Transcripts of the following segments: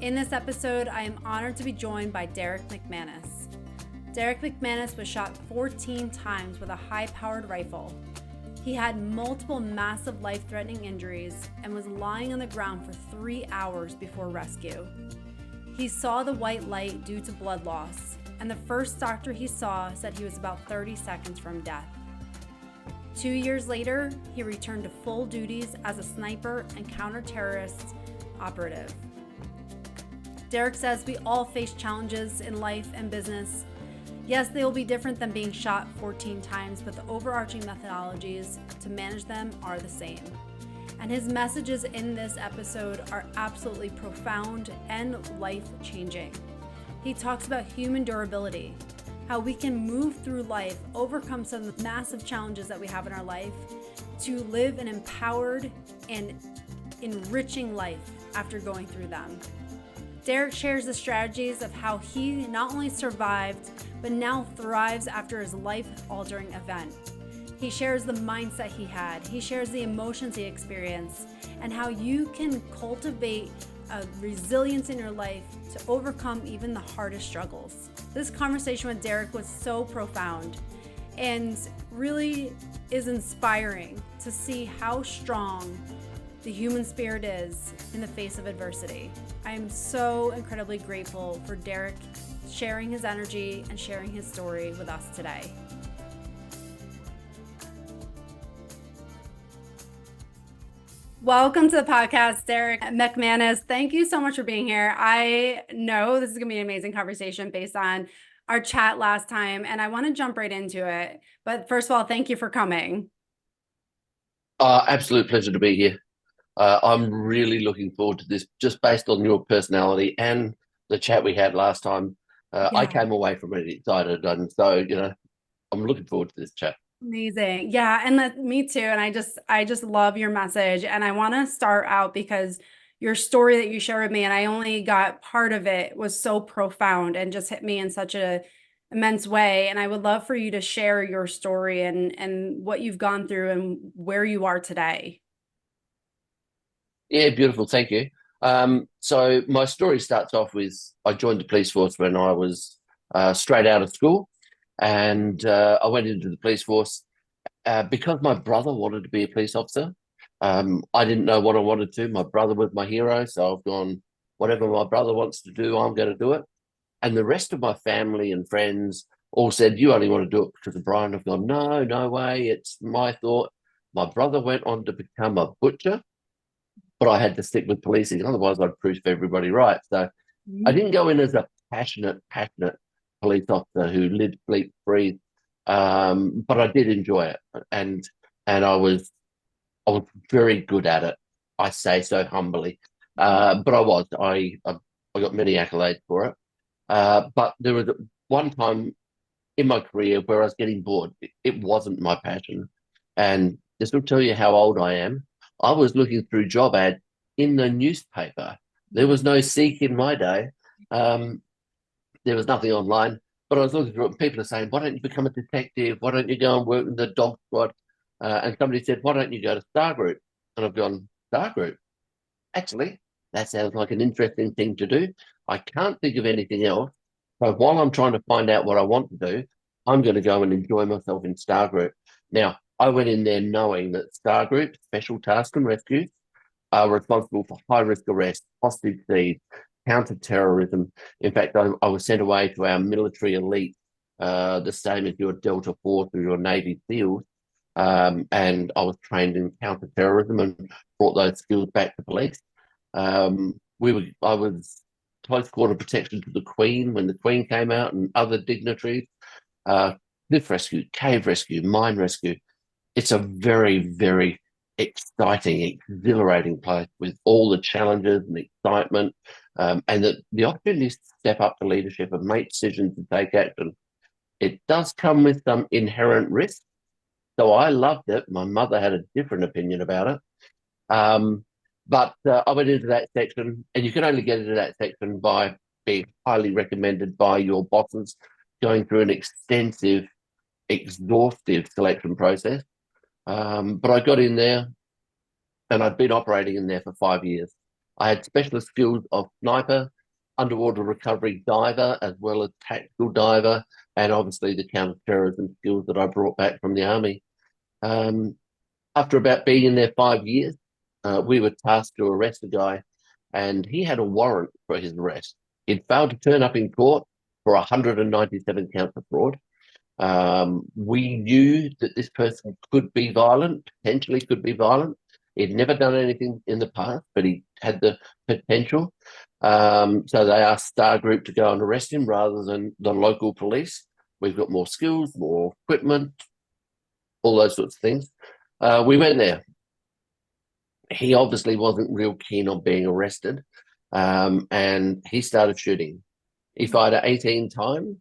In this episode, I am honored to be joined by Derrick McManus. Derrick McManus was shot 14 times with a high-powered rifle. He had multiple massive life-threatening injuries and was lying on the ground for 3 hours before rescue. He saw the white light due to blood loss, and the first doctor he saw said he was about 30 seconds from death. 2 years later, he returned to full duties as a sniper and counter-terrorist operative. Derrick says we all face challenges in life and business. Yes, they will be different than being shot 14 times, but the overarching methodologies to manage them are the same. And his messages in this episode are absolutely profound and life-changing. He talks about human durability, how we can move through life, overcome some of the massive challenges that we have in our life to live an empowered and enriching life after going through them. Derrick shares the strategies of how he not only survived, but now thrives after his life-altering event. He shares the mindset he had, he shares the emotions he experienced, and how you can cultivate a resilience in your life to overcome even the hardest struggles. This conversation with Derrick was so profound and really is inspiring to see how strong the human spirit is in the face of adversity. I am so incredibly grateful for Derrick sharing his energy and sharing his story with us today. Welcome to the podcast, Derrick McManus. Thank you so much for being here. I know this is going to be an amazing conversation based on our chat last time, and I want to jump right into it. But first of all, thank you for coming. Absolute pleasure to be here. I'm really looking forward to this, just based on your personality and the chat we had last time. I came away from it excited, and so I'm looking forward to this chat. Amazing. Yeah, and me too. And I just love your message. And I want to start out because your story that you shared with me, and I only got part of it, was so profound and just hit me in such a immense way. And I would love for you to share your story and what you've gone through and where you are today. Yeah, beautiful. Thank you. So my story starts off with I joined the police force when I was straight out of school, and I went into the police force because my brother wanted to be a police officer. I didn't know what I wanted to. My brother was my hero, so I've gone, whatever my brother wants to do, I'm going to do it. And the rest of my family and friends all said, you only want to do it because of Brian. I've gone, no way. It's my thought. My brother went on to become a butcher, but I had to stick with policing. Otherwise, I'd prove everybody right. So I didn't go in as a passionate police officer who lived, sleep, breathe, but I did enjoy it, and I was very good at it. I say so humbly, but I got many accolades for it. But there was one time in my career where I was getting bored. It wasn't my passion, and this will tell you how old I am. I was looking through job ads in the newspaper. There was no Seek in my day. There was nothing online, but I was looking through it, and people are saying, why don't you become a detective? Why don't you go and work in the dog squad? And somebody said, why don't you go to Star Group? And I've gone, Star Group? Actually, that sounds like an interesting thing to do. I can't think of anything else. So while I'm trying to find out what I want to do, I'm going to go and enjoy myself in Star Group. Now, I went in there knowing that Star Group, Special Task and Rescue, are responsible for high-risk arrest, hostage seizure, counter-terrorism. In fact, I was sent away to our military elite, the same as your Delta Force or your Navy SEALs, and I was trained in counter-terrorism and brought those skills back to police. I was close quarter protection to the Queen when the Queen came out and other dignitaries. Cliff rescue, cave rescue, mine rescue. It's a very, very exciting, exhilarating place with all the challenges and excitement, and the opportunities to step up to leadership and make decisions and take action. It does come with some inherent risk. So I loved it. My mother had a different opinion about it. But I went into that section, and you can only get into that section by being highly recommended by your bosses, going through an extensive, exhaustive selection process. But I got in there, and I'd been operating in there for 5 years. I had specialist skills of sniper, underwater recovery diver, as well as tactical diver, and obviously the counter-terrorism skills that I brought back from the army. Um, After about being in there 5 years, we were tasked to arrest a guy, and he had a warrant for his arrest. He'd failed to turn up in court for 197 counts of fraud. We knew that this person could be violent, potentially could be violent. He'd never done anything in the past, but he had the potential. So they asked Star Group to go and arrest him rather than the local police. We've got more skills, more equipment, all those sorts of things. We went there. He obviously wasn't real keen on being arrested, and he started shooting. He fired 18 times,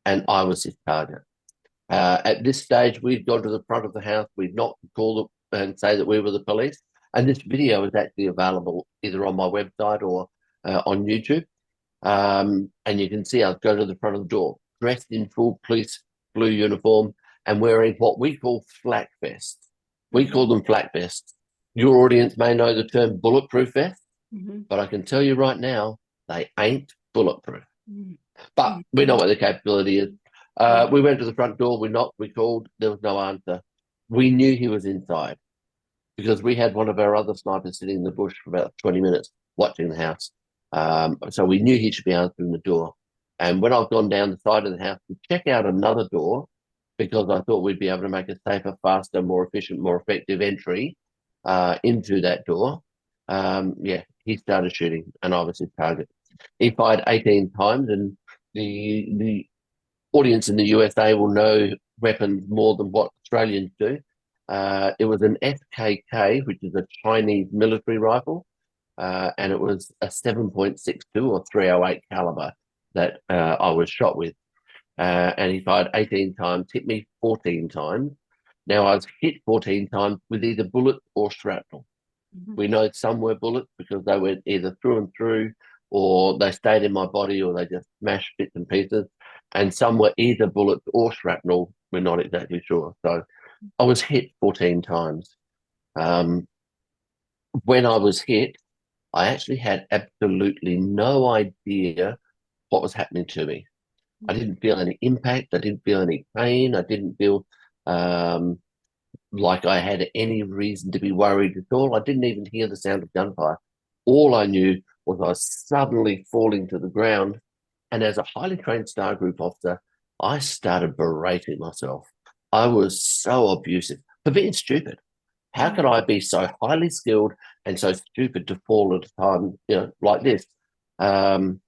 and I was his target. At this stage, we'd gone to the front of the house. We'd not call and say that we were the police. And this video is actually available either on my website or on YouTube. And you can see I'll go to the front of the door, dressed in full police blue uniform and wearing what we call flak vests. We call them flak vests. Your audience may know the term bulletproof vest, but I can tell you right now, they ain't bulletproof. But we know what the capability is. We went to the front door, we knocked, we called, there was no answer. We knew he was inside because we had one of our other snipers sitting in the bush for about 20 minutes watching the house. So we knew he should be answering the door. And when I've gone down the side of the house to check out another door, because I thought we'd be able to make a safer, faster, more efficient, more effective entry into that door, he started shooting and I was his target. He fired 18 times, and the audience in the USA will know weapons more than what Australians do. It was an SKK, which is a Chinese military rifle, and it was a 7.62 or 308 caliber that I was shot with. And he fired 18 times, hit me 14 times. Now, I was hit 14 times with either bullet or shrapnel. We know some were bullets because they went either through and through, or they stayed in my body, or they just smashed bits and pieces. And some were either bullets or shrapnel. We're not exactly sure. So I was hit 14 times. When I was hit, I actually had absolutely no idea what was happening to me. I didn't feel any impact. I didn't feel any pain. I didn't feel like I had any reason to be worried at all. I didn't even hear the sound of gunfire. All I knew was I was suddenly falling to the ground. And as a highly trained Star Group officer, I started berating myself. I was so abusive for being stupid. How could I be so highly skilled and so stupid to fall at a time, like this? And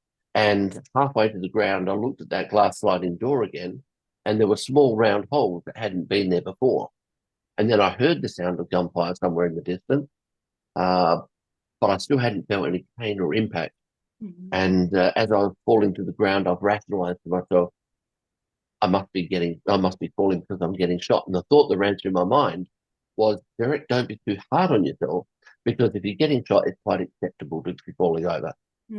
halfway to the ground, I looked at that glass sliding door again, and there were small round holes that hadn't been there before. And then I heard the sound of gunfire somewhere in the distance, but I still hadn't felt any pain or impact. And as I was falling to the ground, I've rationalized to myself, I must be falling because I'm getting shot. And the thought that ran through my mind was, Derrick, don't be too hard on yourself, because if you're getting shot, it's quite acceptable to be falling over.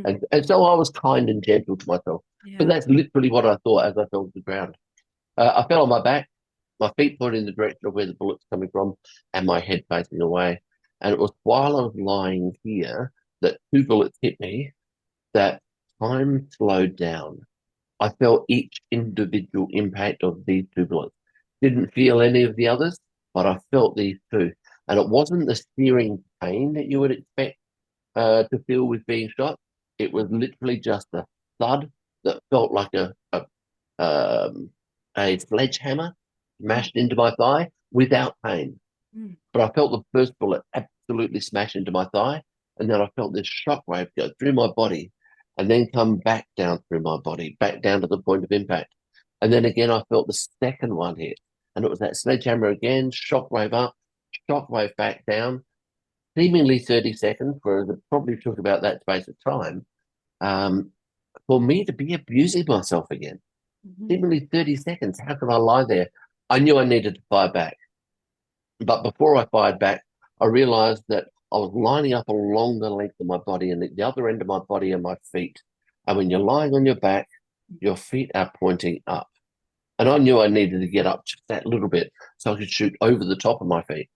And so I was kind and gentle to myself. But that's literally what I thought as I fell to the ground. I fell on my back, my feet pointed in the direction of where the bullet's coming from, and my head facing away. And it was while I was lying here that 2 bullets hit me that time slowed down. I felt each individual impact of these 2 bullets. Didn't feel any of the others, but I felt these 2. And it wasn't the searing pain that you would expect to feel with being shot. It was literally just a thud that felt like a sledgehammer smashed into my thigh without pain. But I felt the first bullet absolutely smash into my thigh, and then I felt this shockwave go through my body and then come back down through my body, back down to the point of impact. And then again, I felt the second one hit, and it was that sledgehammer again, shockwave up, shockwave back down, seemingly 30 seconds, whereas it probably took about that space of time for me to be abusing myself again. Seemingly 30 seconds. How could I lie there? I knew I needed to fire back. But before I fired back, I realized that I was lining up along the length of my body, and at the other end of my body are my feet. And when you're lying on your back, your feet are pointing up. And I knew I needed to get up just that little bit so I could shoot over the top of my feet.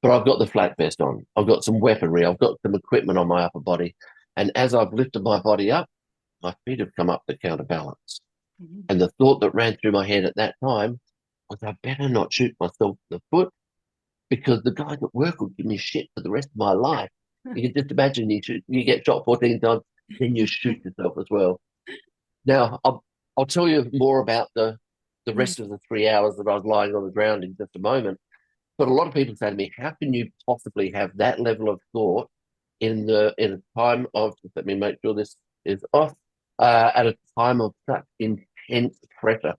but I've got the flak vest on. I've got some weaponry. I've got some equipment on my upper body. And as I've lifted my body up, my feet have come up to counterbalance. Mhm. And the thought that ran through my head at that time was, I better not shoot myself in the foot because the guys at work will give me shit for the rest of my life. You can just imagine you get shot 14 times, then you shoot yourself as well. Now, I'll tell you more about the Mm. rest of the 3 hours that I was lying on the ground in just a moment. But a lot of people say to me, how can you possibly have that level of thought in a time of, just let me make sure this is off, at a time of such intense pressure?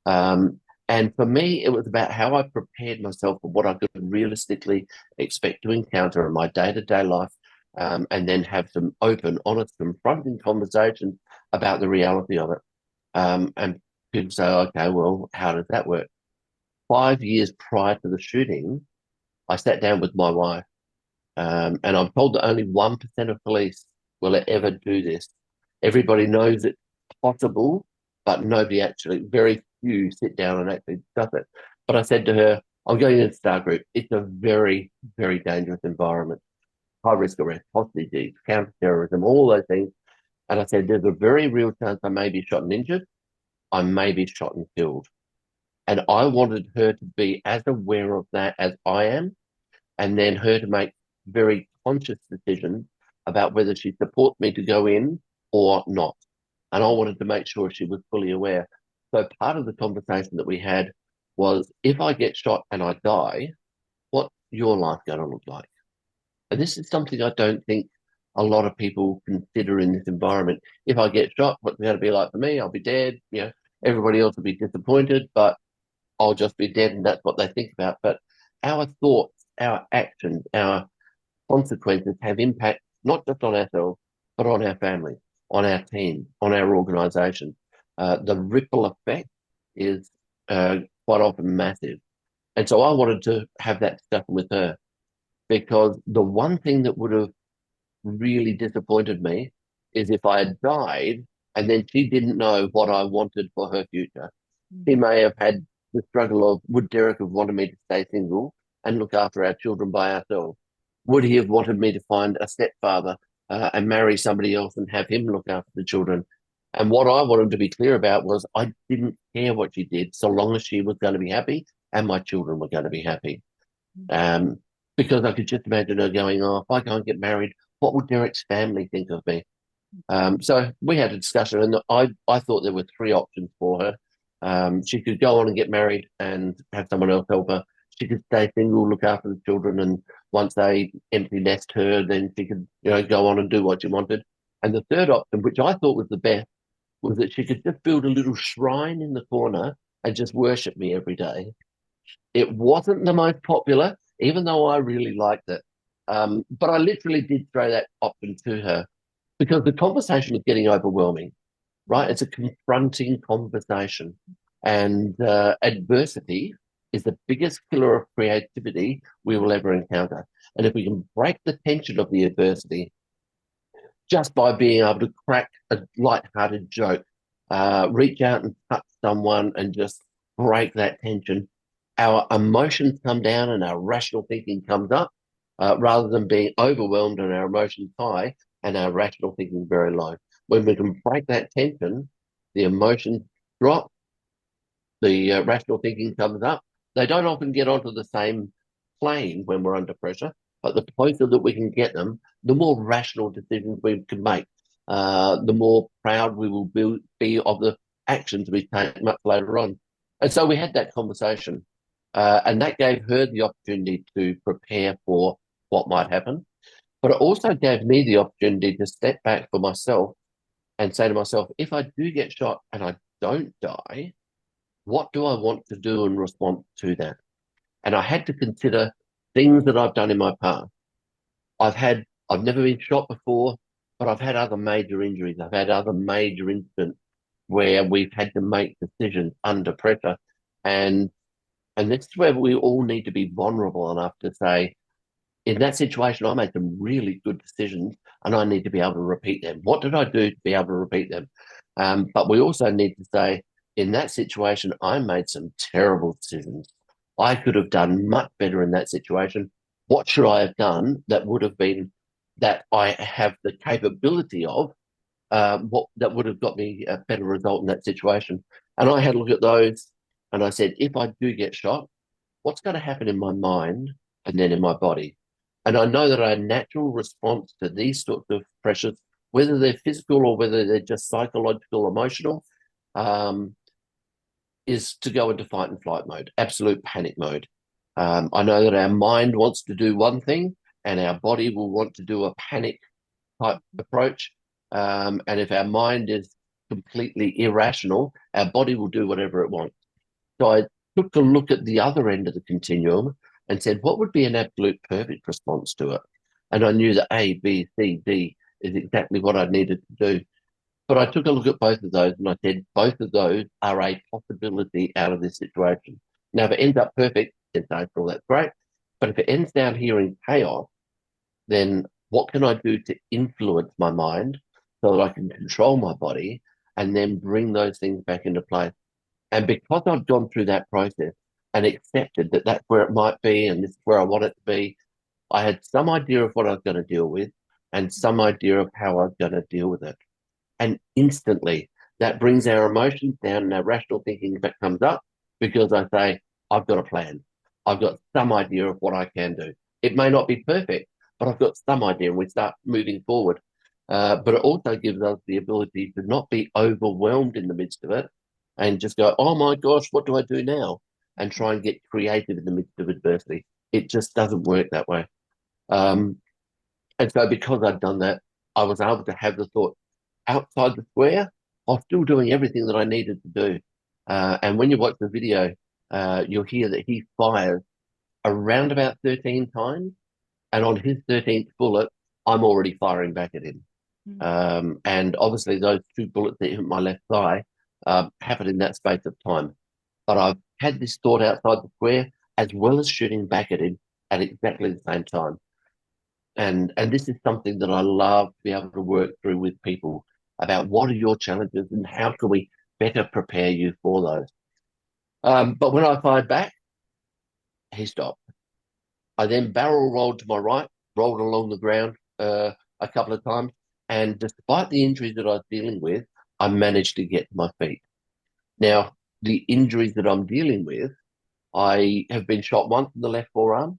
Um, and for me, it was about how I prepared myself for what I could realistically expect to encounter in my day-to-day life, and then have some open, honest, confronting conversations about the reality of it. And people say, okay, well, how does that work? 5 years prior to the shooting, I sat down with my wife, and I'm told that only 1% of police will ever do this. Everybody knows it's possible, but nobody actually, very few sit down and actually does it. But I said to her, I'm going into Star Group. It's a very, very dangerous environment. High risk arrest, hostage, counter-terrorism, all those things. And I said, there's a very real chance I may be shot and injured. I may be shot and killed. And I wanted her to be as aware of that as I am, and then her to make very conscious decisions about whether she supports me to go in or not. And I wanted to make sure she was fully aware. So part of the conversation that we had was, if I get shot and I die, what's your life going to look like? And this is something I don't think a lot of people consider in this environment. If I get shot, what's it going to be like for me? I'll be dead. Everybody else will be disappointed, but I'll just be dead, and that's what they think about. But our thoughts, our actions, our consequences have impact not just on ourselves, but on our family, on our team, on our organisation. The ripple effect is quite often massive. And so I wanted to have that discussion with her, because the one thing that would have really disappointed me is if I had died and then she didn't know what I wanted for her future. She may have had the struggle of, would Derrick have wanted me to stay single and look after our children by ourselves? Would he have wanted me to find a stepfather and marry somebody else and have him look after the children? And what I wanted to be clear about was, I didn't care what she did so long as she was going to be happy and my children were going to be happy. Um, because I could just imagine her going, oh, if I go and get married, what would Derrick's family think of me? So we had a discussion, and I thought there were three options for her. She could go on and get married and have someone else help her. She could stay single, look after the children, and once they empty nest her, then she could, go on and do what she wanted. And the third option, which I thought was the best, was that she could just build a little shrine in the corner and just worship me every day. It wasn't the most popular, even though I really liked it. But I literally did throw that option to her because the conversation was getting overwhelming, right? It's a confronting conversation. And adversity is the biggest killer of creativity we will ever encounter. And if we can break the tension of the adversity just by being able to crack a light-hearted joke, reach out and touch someone and just break that tension, our emotions come down and our rational thinking comes up, rather than being overwhelmed and our emotions high and our rational thinking very low. When we can break that tension, the emotions drop, the rational thinking comes up. They don't often get onto the same plane when we're under pressure, but the closer that we can get them, the more rational decisions we can make, the more proud we will be of the actions we take much later on. And so we had that conversation, and that gave her the opportunity to prepare for what might happen. But it also gave me the opportunity to step back for myself and say to myself, if I do get shot and I don't die, what do I want to do in response to that? And I had to consider things that I've done in my past. I've never been shot before, but I've had other major injuries. I've had other major incidents where we've had to make decisions under pressure. And this is where we all need to be vulnerable enough to say, in that situation, I made some really good decisions and I need to be able to repeat them. What did I do to be able to repeat them? But we also need to say, in that situation, I made some terrible decisions. I could have done much better in that situation, what should I have done that would have been that I have the capability of, what that would have got me a better result in that situation. And I had a look at those and I said, if I do get shot, what's going to happen in my mind and then in my body? And I know that our natural response to these sorts of pressures, whether they're physical or whether they're just psychological, emotional, is to go into fight and flight mode, absolute panic mode. I know that our mind wants to do one thing and our body will want to do a panic type approach. And if our mind is completely irrational, our body will do whatever it wants. So I took a look at the other end of the continuum and said, what would be an absolute perfect response to it? And I knew that A, B, C, D is exactly what I needed to do. But I took a look at both of those and I said, both of those are a possibility out of this situation. Now, if it ends up perfect, then April, that's great. But if it ends down here in chaos, then what can I do to influence my mind so that I can control my body and then bring those things back into place? And because I've gone through that process and accepted that that's where it might be and this is where I want it to be, I had some idea of what I was going to deal with and some idea of how I was going to deal with it. And instantly that brings our emotions down and our rational thinking that comes up because I say, I've got a plan. I've got some idea of what I can do. It may not be perfect, but I've got some idea and we start moving forward. But it also gives us the ability to not be overwhelmed in the midst of it and just go, oh my gosh, what do I do now? And try and get creative in the midst of adversity. It just doesn't work that way. And so because I'd done that, I was able to have the thought outside the square, I was still doing everything that I needed to do. And when you watch the video, you'll hear that he fires around about 13 times. And on his 13th bullet, I'm already firing back at him. And obviously those two bullets that hit my left thigh happened in that space of time. But I've had this thought outside the square as well as shooting back at him at exactly the same time. And this is something that I love to be able to work through with people about what are your challenges and how can we better prepare you for those. But when I fired back, he stopped. I then barrel rolled to my right, rolled along the ground a couple of times, and despite the injuries that I was dealing with, I managed to get to my feet. Now, the injuries that I'm dealing with, I have been shot once in the left forearm.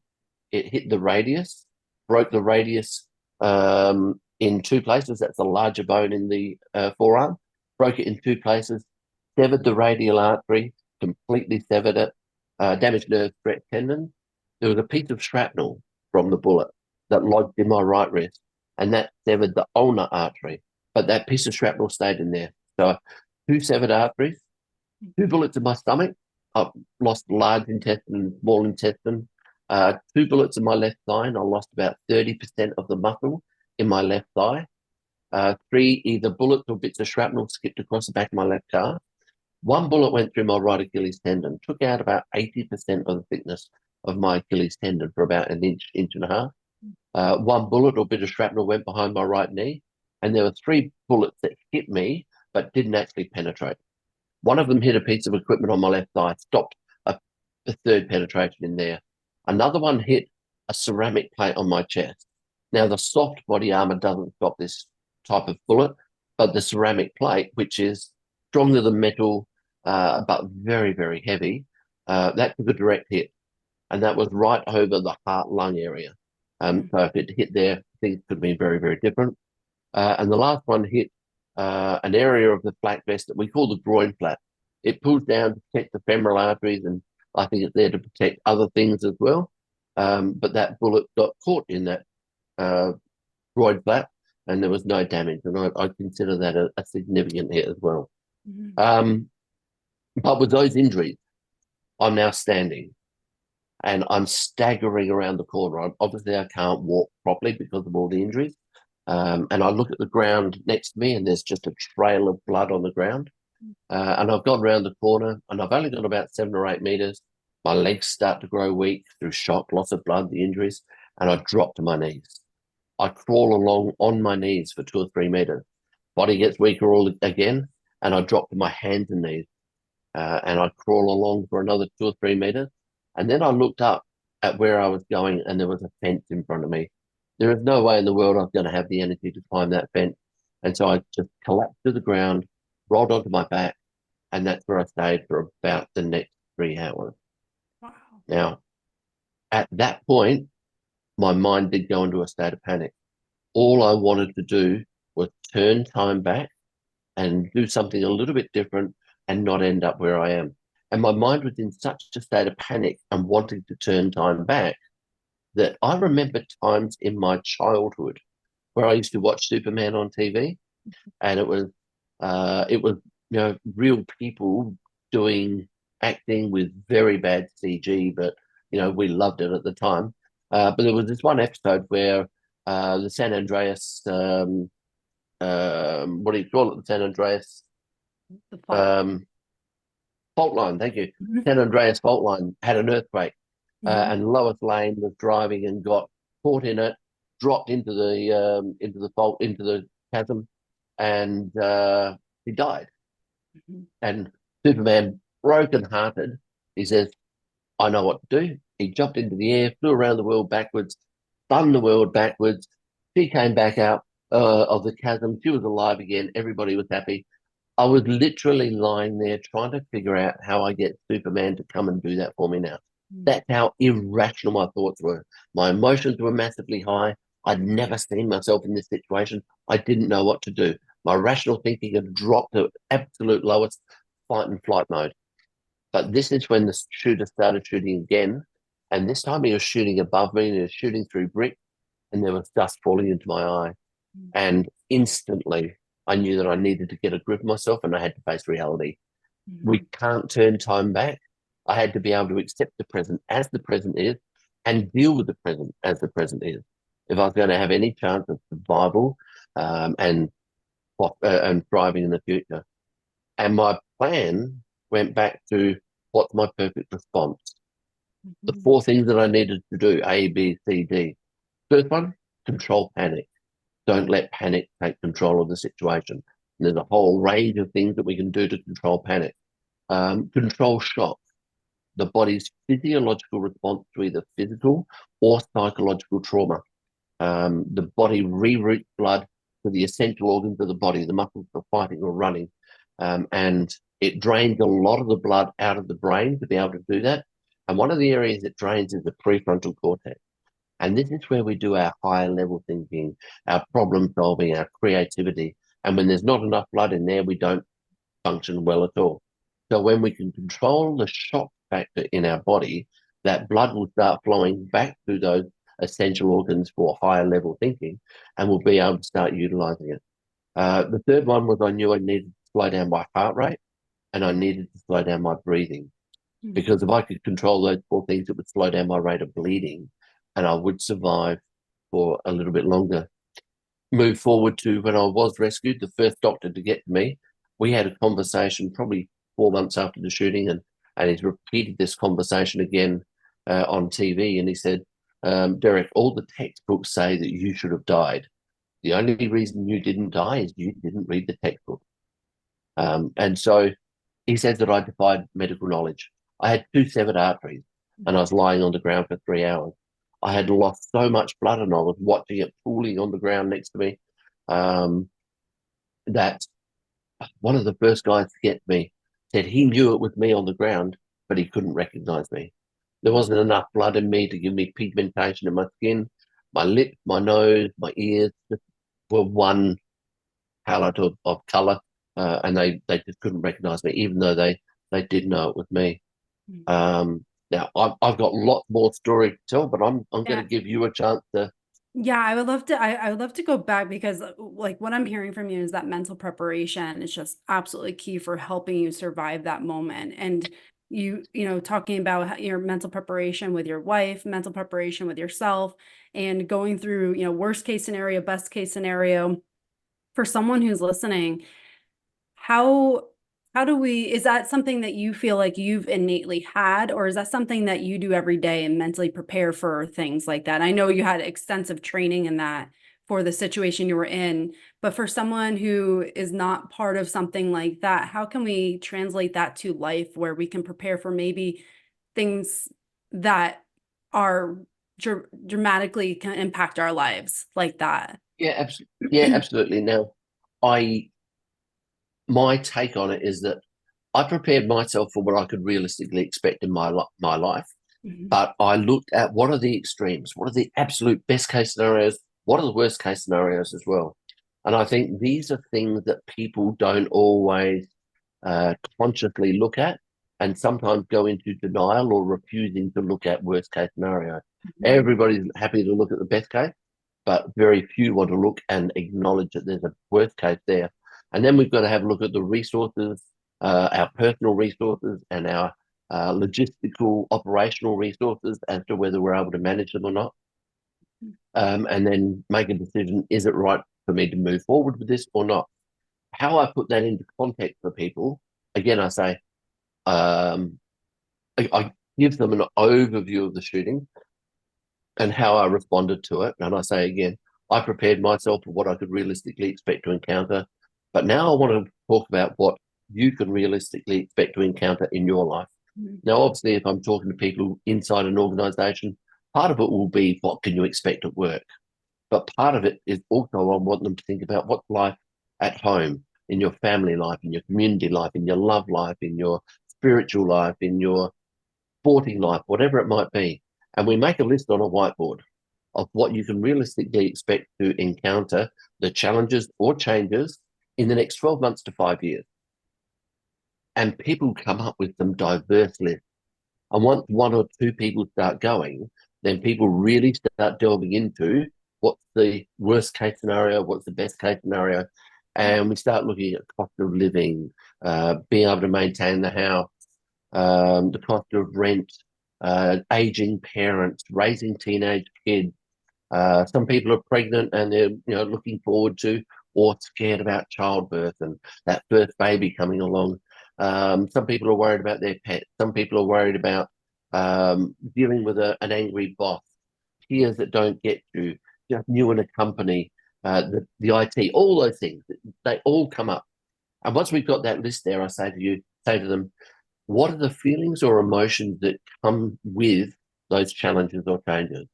It hit the radius, broke the radius in two places. That's a larger bone in the forearm. Broke it in two places, severed the radial artery, completely severed it, damaged nerve, stretched tendon. There was a piece of shrapnel from the bullet that lodged in my right wrist, and that severed the ulnar artery. But that piece of shrapnel stayed in there. So 2 severed arteries, 2 bullets in my stomach. I've lost large intestine and small intestine. 2 bullets in my left thigh, and I lost about 30% of the muscle in my left thigh. 3 either bullets or bits of shrapnel skipped across the back of my left calf. 1 bullet went through my right Achilles tendon, took out about 80% of the thickness of my Achilles tendon for about an inch, inch and a half. 1 bullet or bit of shrapnel went behind my right knee, and there were 3 bullets that hit me but didn't actually penetrate. One of them hit a piece of equipment on my left thigh, stopped a third penetration in there. Another one hit a ceramic plate on my chest. Now, the soft body armor doesn't stop this type of bullet, but the ceramic plate, which is stronger than metal, but very, very heavy, that took a direct hit. And that was right over the heart-lung area. So if it hit there, things could be very, very different. And the last one hit an area of the flak vest that we call the groin flap. It pulls down to protect the femoral arteries, and I think it's there to protect other things as well. But that bullet got caught in that groin flap, and there was no damage. And I consider that a significant hit as well. But with those injuries, I'm now standing. And I'm staggering around the corner. Obviously, I can't walk properly because of all the injuries. And I look at the ground next to me, and there's just a trail of blood on the ground. And I've gone around the corner, and I've only gone about 7 or 8 meters. My legs start to grow weak through shock, loss of blood, the injuries, and I drop to my knees. I crawl along on my knees for 2 or 3 meters. Body gets weaker all again, and I drop to my hands and knees. And I crawl along for another 2 or 3 meters. And then I looked up at where I was going, and there was a fence in front of me. There is no way in the world I was going to have the energy to climb that fence. And so I just collapsed to the ground, rolled onto my back, and that's where I stayed for about the next 3 hours. Wow. Now, at that point, my mind did go into a state of panic. All I wanted to do was turn time back and do something a little bit different and not end up where I am. And my mind was in such a state of panic and wanting to turn time back that I remember times in my childhood where I used to watch Superman on TV, and it was real people doing acting with very bad CG, but we loved it at the time. But there was this one episode where the San Andreas, what do you call it? The San Andreas The fault. um, fault line. Thank you. Mhm. San Andreas fault line had an earthquake, Mhm. and Lois Lane was driving and got caught in it, dropped into the fault, into the chasm, and he died. Mhm. And Superman, broken hearted, he says, "I know what to do." He jumped into the air, flew around the world backwards, spun the world backwards. She came back out of the chasm. She was alive again. Everybody was happy. I was literally lying there trying to figure out how I get Superman to come and do that for me now. Mhm. That's how irrational my thoughts were. My emotions were massively high. I'd never seen myself in this situation. I didn't know what to do. My rational thinking had dropped to absolute lowest fight and flight mode. But this is when the shooter started shooting again. And this time he was shooting above me and he was shooting through brick, and there was dust falling into my eye. And instantly I knew that I needed to get a grip of myself and I had to face reality. We Mhm. can't turn time back. I had to be able to accept the present as the present is and deal with the present as the present is. If I was going to have any chance of survival and thriving in the future. And my plan went back to what's my perfect response. The Mhm. 4 things that I needed to do: A, B, C, D. First one, control panic. Don't let panic take control of the situation. And there's a whole range of things that we can do to control panic. Control shock, the body's physiological response to either physical or psychological trauma. The body reroutes blood to the essential organs of the body, the muscles for fighting or running, and it drains a lot of the blood out of the brain to be able to do that. And one of the areas it drains is the prefrontal cortex. And this is where we do our higher level thinking, our problem solving, our creativity. And when there's not enough blood in there, we don't function well at all. So when we can control the shock factor in our body, that blood will start flowing back to those essential organs for higher level thinking, and we'll be able to start utilizing it. The third one was I knew I needed to slow down my heart rate and I needed to slow down my breathing, Mhm. because if I could control those 4 things, it would slow down my rate of bleeding and I would survive for a little bit longer. Move forward to when I was rescued, the first doctor to get to me. We had a conversation probably 4 months after the shooting, and he's repeated this conversation again on TV. And he said, Derek, all the textbooks say that you should have died. The only reason you didn't die is you didn't read the textbook. And so he says that I defied medical knowledge. I had 2 severed arteries and I was lying on the ground for 3 hours. I had lost so much blood and I was watching it pooling on the ground next to me, um, that one of the first guys to get me said he knew it was me on the ground, but he couldn't recognize me. There wasn't enough blood in me to give me pigmentation in my skin. My lips, my nose, my ears just were one palette of color, and they just couldn't recognize me, even though they did know it was me. Mhm. Now I've got lots more story to tell, but I'm going Yeah. to give you a chance to. Yeah, I would love to I would love to go back because like what I'm hearing from you is that mental preparation is just absolutely key for helping you survive that moment. And talking about your mental preparation with your wife, mental preparation with yourself, and going through, worst case scenario, best case scenario for someone who's listening. How how do we is that something that you feel like you've innately had, or is that something that you do every day and mentally prepare for things like that? I know you had extensive training in that for the situation you were in, but for someone who is not part of something like that, how can we translate that to life where we can prepare for maybe things that are dramatically can impact our lives like that. Yeah, absolutely. Now, I my take on it is that I prepared myself for what I could realistically expect in my life, Mhm. but I looked at what are the extremes, what are the absolute best case scenarios, what are the worst case scenarios as well. And I think these are things that people don't always consciously look at, and sometimes go into denial or refusing to look at worst case scenario. Mhm. Everybody's happy to look at the best case, but very few want to look and acknowledge that there's a worst case there. And then we've got to have a look at the resources, our personal resources and our logistical, operational resources as to whether we're able to manage them or not. And then make a decision, is it right for me to move forward with this or not? How I put that into context for people, again, I say, um, I give them an overview of the shooting and how I responded to it. And I say again, I prepared myself for what I could realistically expect to encounter. But now I want to talk about what you can realistically expect to encounter in your life. Mhm. Now, obviously, if I'm talking to people inside an organization, part of it will be what can you expect at work? But part of it is also I want them to think about what's life at home, in your family life, in your community life, in your love life, in your spiritual life, in your sporting life, whatever it might be. And we make a list on a whiteboard of what you can realistically expect to encounter, the challenges or changes in the next 12 months to 5 years. And people come up with some diverse lists. And once one or two people start going, then people really start delving into what's the worst case scenario, what's the best case scenario. And we start looking at cost of living, being able to maintain the house, the cost of rent, aging parents, raising teenage kids. Some people are pregnant and they're looking forward to or scared about childbirth and that first baby coming along. Some people are worried about their pets. Some people are worried about dealing with an angry boss, peers that don't get you, just new in a company, the IT, all those things. They all come up. And once we've got that list there, I say to them, what are the feelings or emotions that come with those challenges or changes?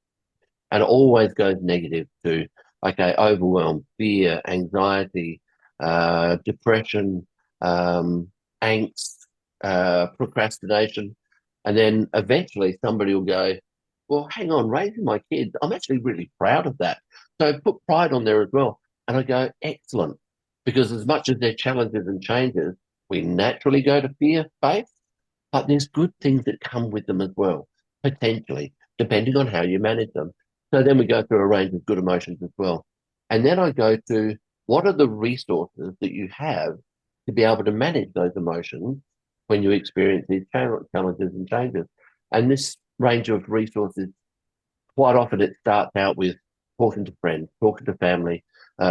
And it always goes negative to, okay, overwhelm, fear, anxiety, depression, angst, procrastination. And then eventually somebody will go, well, hang on, raising my kids, I'm actually really proud of that. So put pride on there as well. And I go, excellent. Because as much as there are challenges and changes, we naturally go to fear based, but there's good things that come with them as well, potentially, depending on how you manage them. So then we go through a range of good emotions as well. And then I go to what are the resources that you have to be able to manage those emotions when you experience these challenges and changes. And this range of resources, quite often it starts out with talking to friends, talking to family,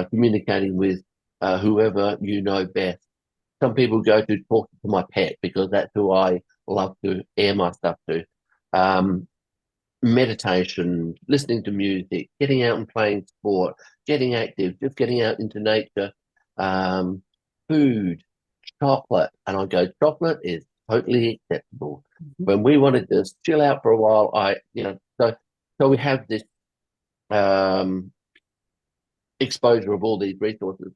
communicating with whoever you know best. Some people go to talk to my pet because that's who I love to air my stuff to. Um, Meditation, listening to music, getting out and playing sport, getting active, just getting out into nature, um, food, chocolate. And I go, chocolate is totally acceptable. Mhm. When we want to just chill out for a while, so we have this um, exposure of all these resources.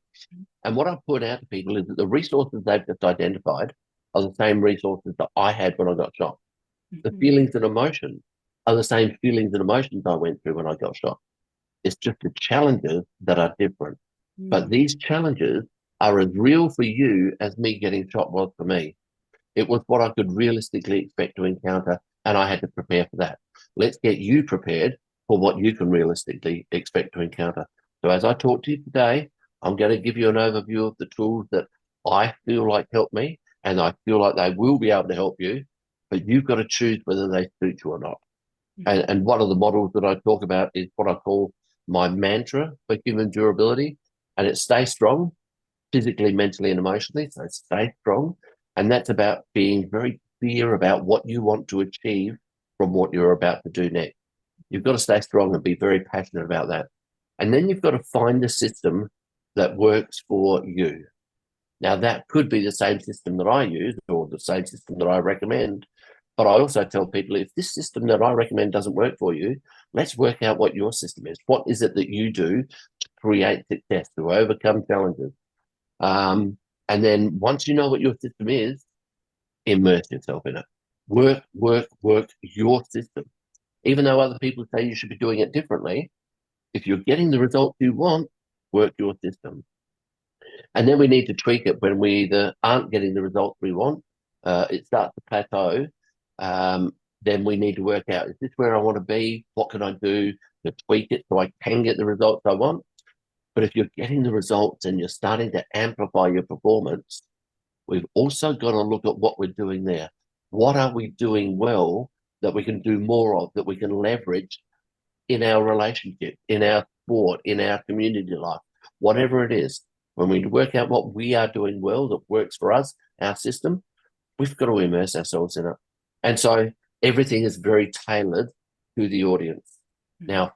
And what I put out to people is that the resources they've just identified are the same resources that I had when I got shot. The Mhm. feelings and emotions are the same feelings and emotions I went through when I got shot. It's just the challenges that are different. But Mhm. these challenges are as real for you as me getting shot was for me. It was what I could realistically expect to encounter, and I had to prepare for that. Let's get you prepared for what you can realistically expect to encounter. So, as I talk to you today, I'm going to give you an overview of the tools that I feel like help me, and I feel like they will be able to help you, but you've got to choose whether they suit you or not. And one of the models that I talk about is what I call my mantra for human durability, and it's stay strong, physically, mentally, and emotionally. So stay strong. And that's about being very clear about what you want to achieve from what you're about to do next. You've got to stay strong and be very passionate about that. And then you've got to find the system that works for you. Now, that could be the same system that I use or the same system that I recommend, But I also tell people, if this system that I recommend doesn't work for you, let's work out what your system is. What is it that you do to create success, to overcome challenges? And then once you know what your system is, immerse yourself in it. Work your system. Even though other people say you should be doing it differently, if you're getting the results you want, work your system. And then we need to tweak it when we either aren't getting the results we want, it starts to plateau. Then we need to work out, is this where I want to be? What can I do to tweak it so I can get the results I want? But if you're getting the results and you're starting to amplify your performance, we've also got to look at what we're doing there. What are we doing well that we can do more of, that we can leverage in our relationship, in our sport, in our community life, whatever it is? When we work out what we are doing well that works for us, our system, we've got to immerse ourselves in it. And so everything is very tailored to the audience. Now,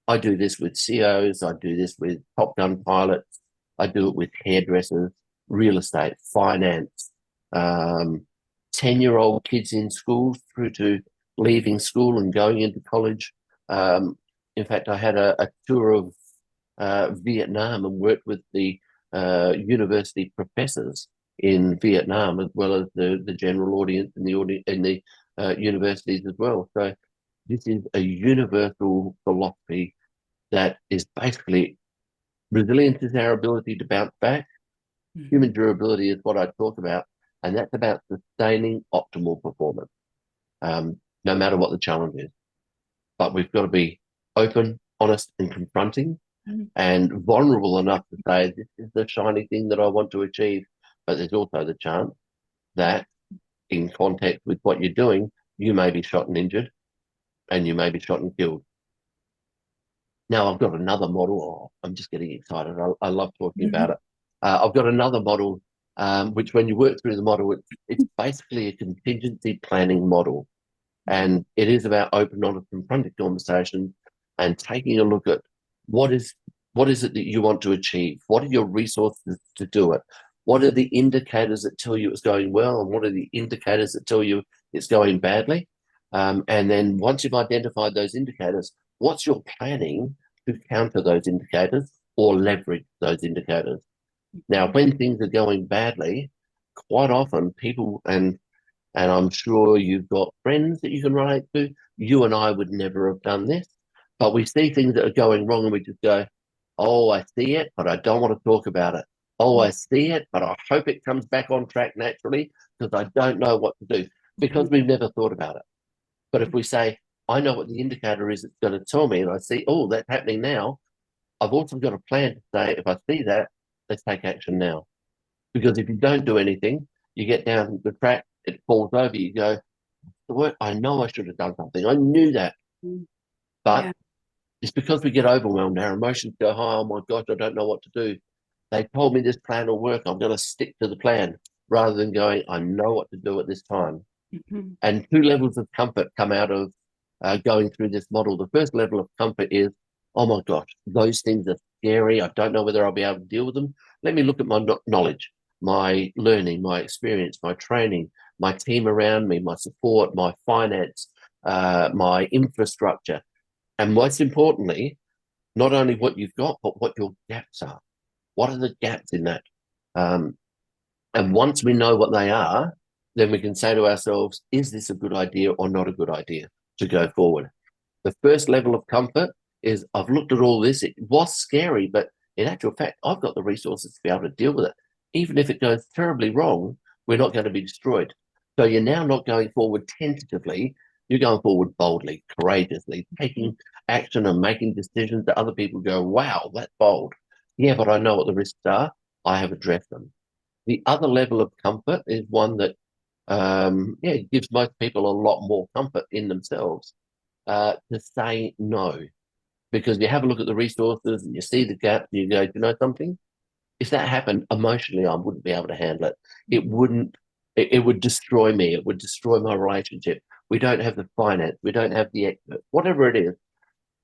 I do this with CEOs, I do this with Top Gun pilots, I do it with hairdressers, real estate, finance, 10-year-old kids in school through to leaving school and going into college. In fact, I had a tour of Vietnam and worked with the university professors in Vietnam, as well as the general audience in the universities as well. So this is a universal philosophy that is basically resilience is our ability to bounce back. Human durability is what I talk about, and that's about sustaining optimal performance, no matter what the challenge is. But we've got to be open, honest, and confronting, and vulnerable enough to say, this is the shiny thing that I want to achieve. But there's also the chance that in context with what you're doing, you may be shot and injured, and you may be shot and killed. Now, I've got another model. Oh, I'm just getting excited. I love talking about it. I've got another model, which when you work through the model, it's basically a contingency planning model. And it is about open, honest, confronting conversations and taking a look at what is it that you want to achieve? What are your resources to do it? What are the indicators that tell you it's going well? And what are the indicators that tell you it's going badly? And then once you've identified those indicators, what's your planning to counter those indicators or leverage those indicators? Now, when things are going badly, quite often people, and I'm sure you've got friends that you can relate to, you and I would never have done this, but we see things that are going wrong and we just go, oh, I see it, but I don't want to talk about it. Oh, I see it, but I hope it comes back on track naturally because I don't know what to do because we've never thought about it. But if we say, I know what the indicator is it's going to tell me, and I see, oh, that's happening now, I've also got a plan to say, if I see that, let's take action now. Because if you don't do anything, you get down the track, it falls over, you go, the work, I know I should have done something. I knew that. But it's because we get overwhelmed. Our emotions go high. Oh my gosh, I don't know what to do. They told me this plan will work. I'm going to stick to the plan rather than going, I know what to do at this time. And two levels of comfort come out of going through this model. The first level of comfort is, oh my gosh, those things are scary. I don't know whether I'll be able to deal with them. Let me look at my knowledge, my learning, my experience, my training, my team around me, my support, my finance, my infrastructure. And most importantly, not only what you've got, but what your gaps are. What are the gaps in that? And once we know what they are, then we can say to ourselves, is this a good idea or not a good idea to go forward? The first level of comfort is I've looked at all this. It was scary, but in actual fact, I've got the resources to be able to deal with it. Even if it goes terribly wrong, we're not going to be destroyed. So you're now not going forward tentatively. You're going forward boldly, courageously, taking action and making decisions that other people go, wow, that's bold. Yeah, but I know what the risks are. I have addressed them. The other level of comfort is one that it gives most people a lot more comfort in themselves to say no. Because you have a look at the resources and you see the gap and you go, do you know something? If that happened emotionally, I wouldn't be able to handle it. It would destroy me. It would destroy my relationship. We don't have the finance. We don't have the expert. Whatever it is,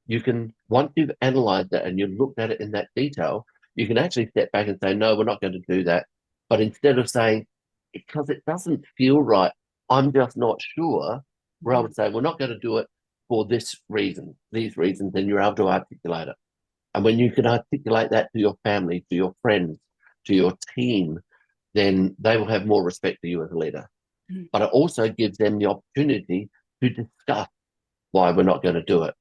you can, once you've analyzed that and you've looked at it in that detail, you can actually step back and say, no, we're not going to do that. But instead of saying, because it doesn't feel right, I'm just not sure, where I would say, we're not going to do it for this reason, these reasons, then you're able to articulate it. And when you can articulate that to your family, to your friends, to your team, then they will have more respect for you as a leader. Mhm. But it also gives them the opportunity to discuss why we're not going to do it.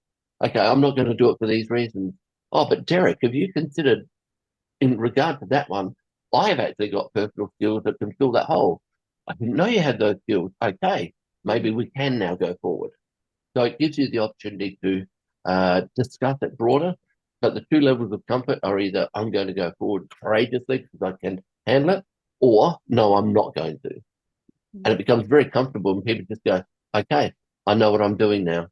Okay, I'm not going to do it for these reasons. Oh, but Derrick, have you considered, in regard to that one, I have actually got personal skills that can fill that hole. I didn't know you had those skills. Okay, maybe we can now go forward. So it gives you the opportunity to discuss it broader. But the two levels of comfort are either I'm going to go forward courageously because I can handle it, or no, I'm not going to. And it becomes very comfortable when people just go, okay, I know what I'm doing now.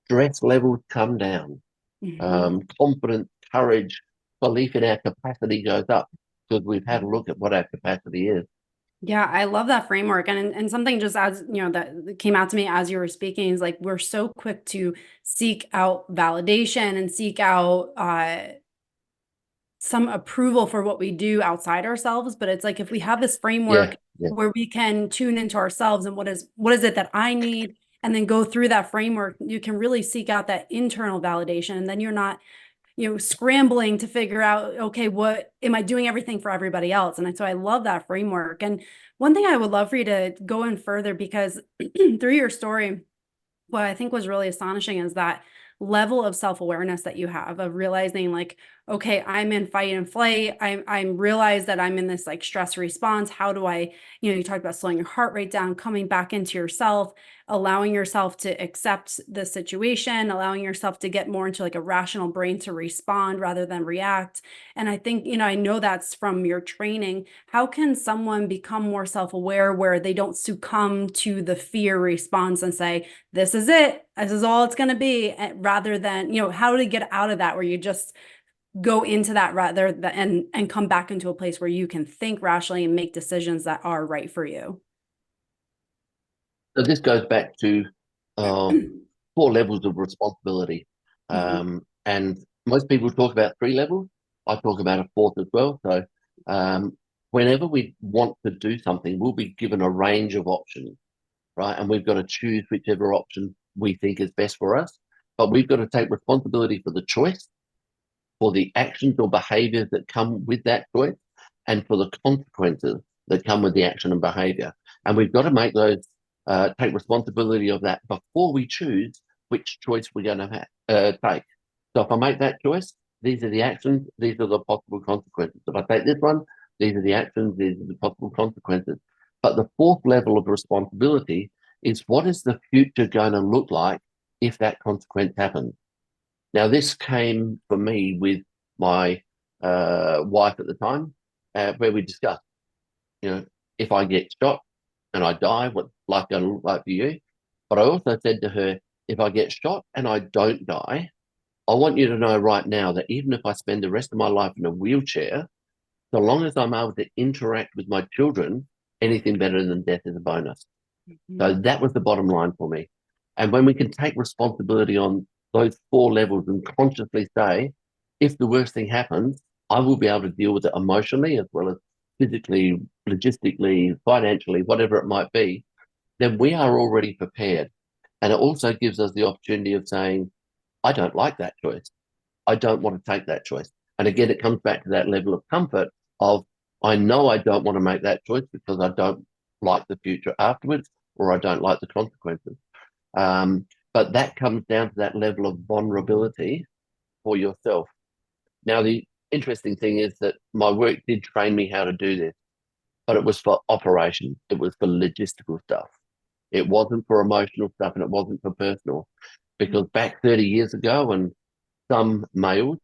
Stress levels come down. Mhm. Confidence, courage, belief in our capacity goes up because we've had a look at what our capacity is. Yeah, I love that framework. And something just as, that came out to me as you were speaking is like we're so quick to seek out validation and seek out some approval for what we do outside ourselves. But it's like if we have this Yeah, framework yeah. where we can tune into ourselves and what is it that I need, and then go through that framework, you can really seek out that internal validation. And then you're not scrambling to figure out, okay, what am I doing everything for everybody else? And so I love that framework. And one thing I would love for you to go in further, because through your story, what I think was really astonishing is that level of self-awareness that you have of realizing like, okay, I'm in fight and flight. I'm realize that I'm in this like stress response. How do I, you talked about slowing your heart rate down, coming back into yourself, allowing yourself to accept the situation, allowing yourself to get more into like a rational brain to respond rather than react. And I think, I know that's from your training. How can someone become more self-aware where they don't succumb to the fear response and say, this is it, this is all it's going to be, rather than, how to get out of that where you just go into that rather than and come back into a place where you can think rationally and make decisions that are right for you. So this goes back to four levels of responsibility. Mhm. And most people talk about three levels. I talk about a fourth as well. So um, whenever we want to do something, we'll be given a range of options, right? And we've got to choose whichever option we think is best for us. But we've got to take responsibility for the choice, for the actions or behaviors that come with that choice, and for the consequences that come with the action and behavior. And we've got to make those, take responsibility of that before we choose which choice we're going to take. So if I make that choice, these are the actions, these are the possible consequences. If I take this one, these are the actions, these are the possible consequences. But the fourth level of responsibility is, what is the future going to look like if that consequence happens? Now, this came for me with my wife at the time, where we discussed, you know, if I get shot and I die, what's life going to look like for you? But I also said to her, if I get shot and I don't die, I want you to know right now that even if I spend the rest of my life in a wheelchair, so long as I'm able to interact with my children, anything better than death is a bonus. So Mhm. that was the bottom line for me. And when we can take responsibility on those four levels and consciously say, if the worst thing happens, I will be able to deal with it emotionally as well as physically, logistically, financially, whatever it might be, then we are already prepared. And it also gives us the opportunity of saying, I don't like that choice. I don't want to take that choice. And again, it comes back to that level of comfort of, I know I don't want to make that choice because I don't like the future afterwards, or I don't like the consequences. But that comes down to that level of vulnerability for yourself. Now, the interesting thing is that my work did train me how to do this, but it was for operations, it was for logistical stuff. It wasn't for emotional stuff, and it wasn't for personal. Because back 30 years ago, and some males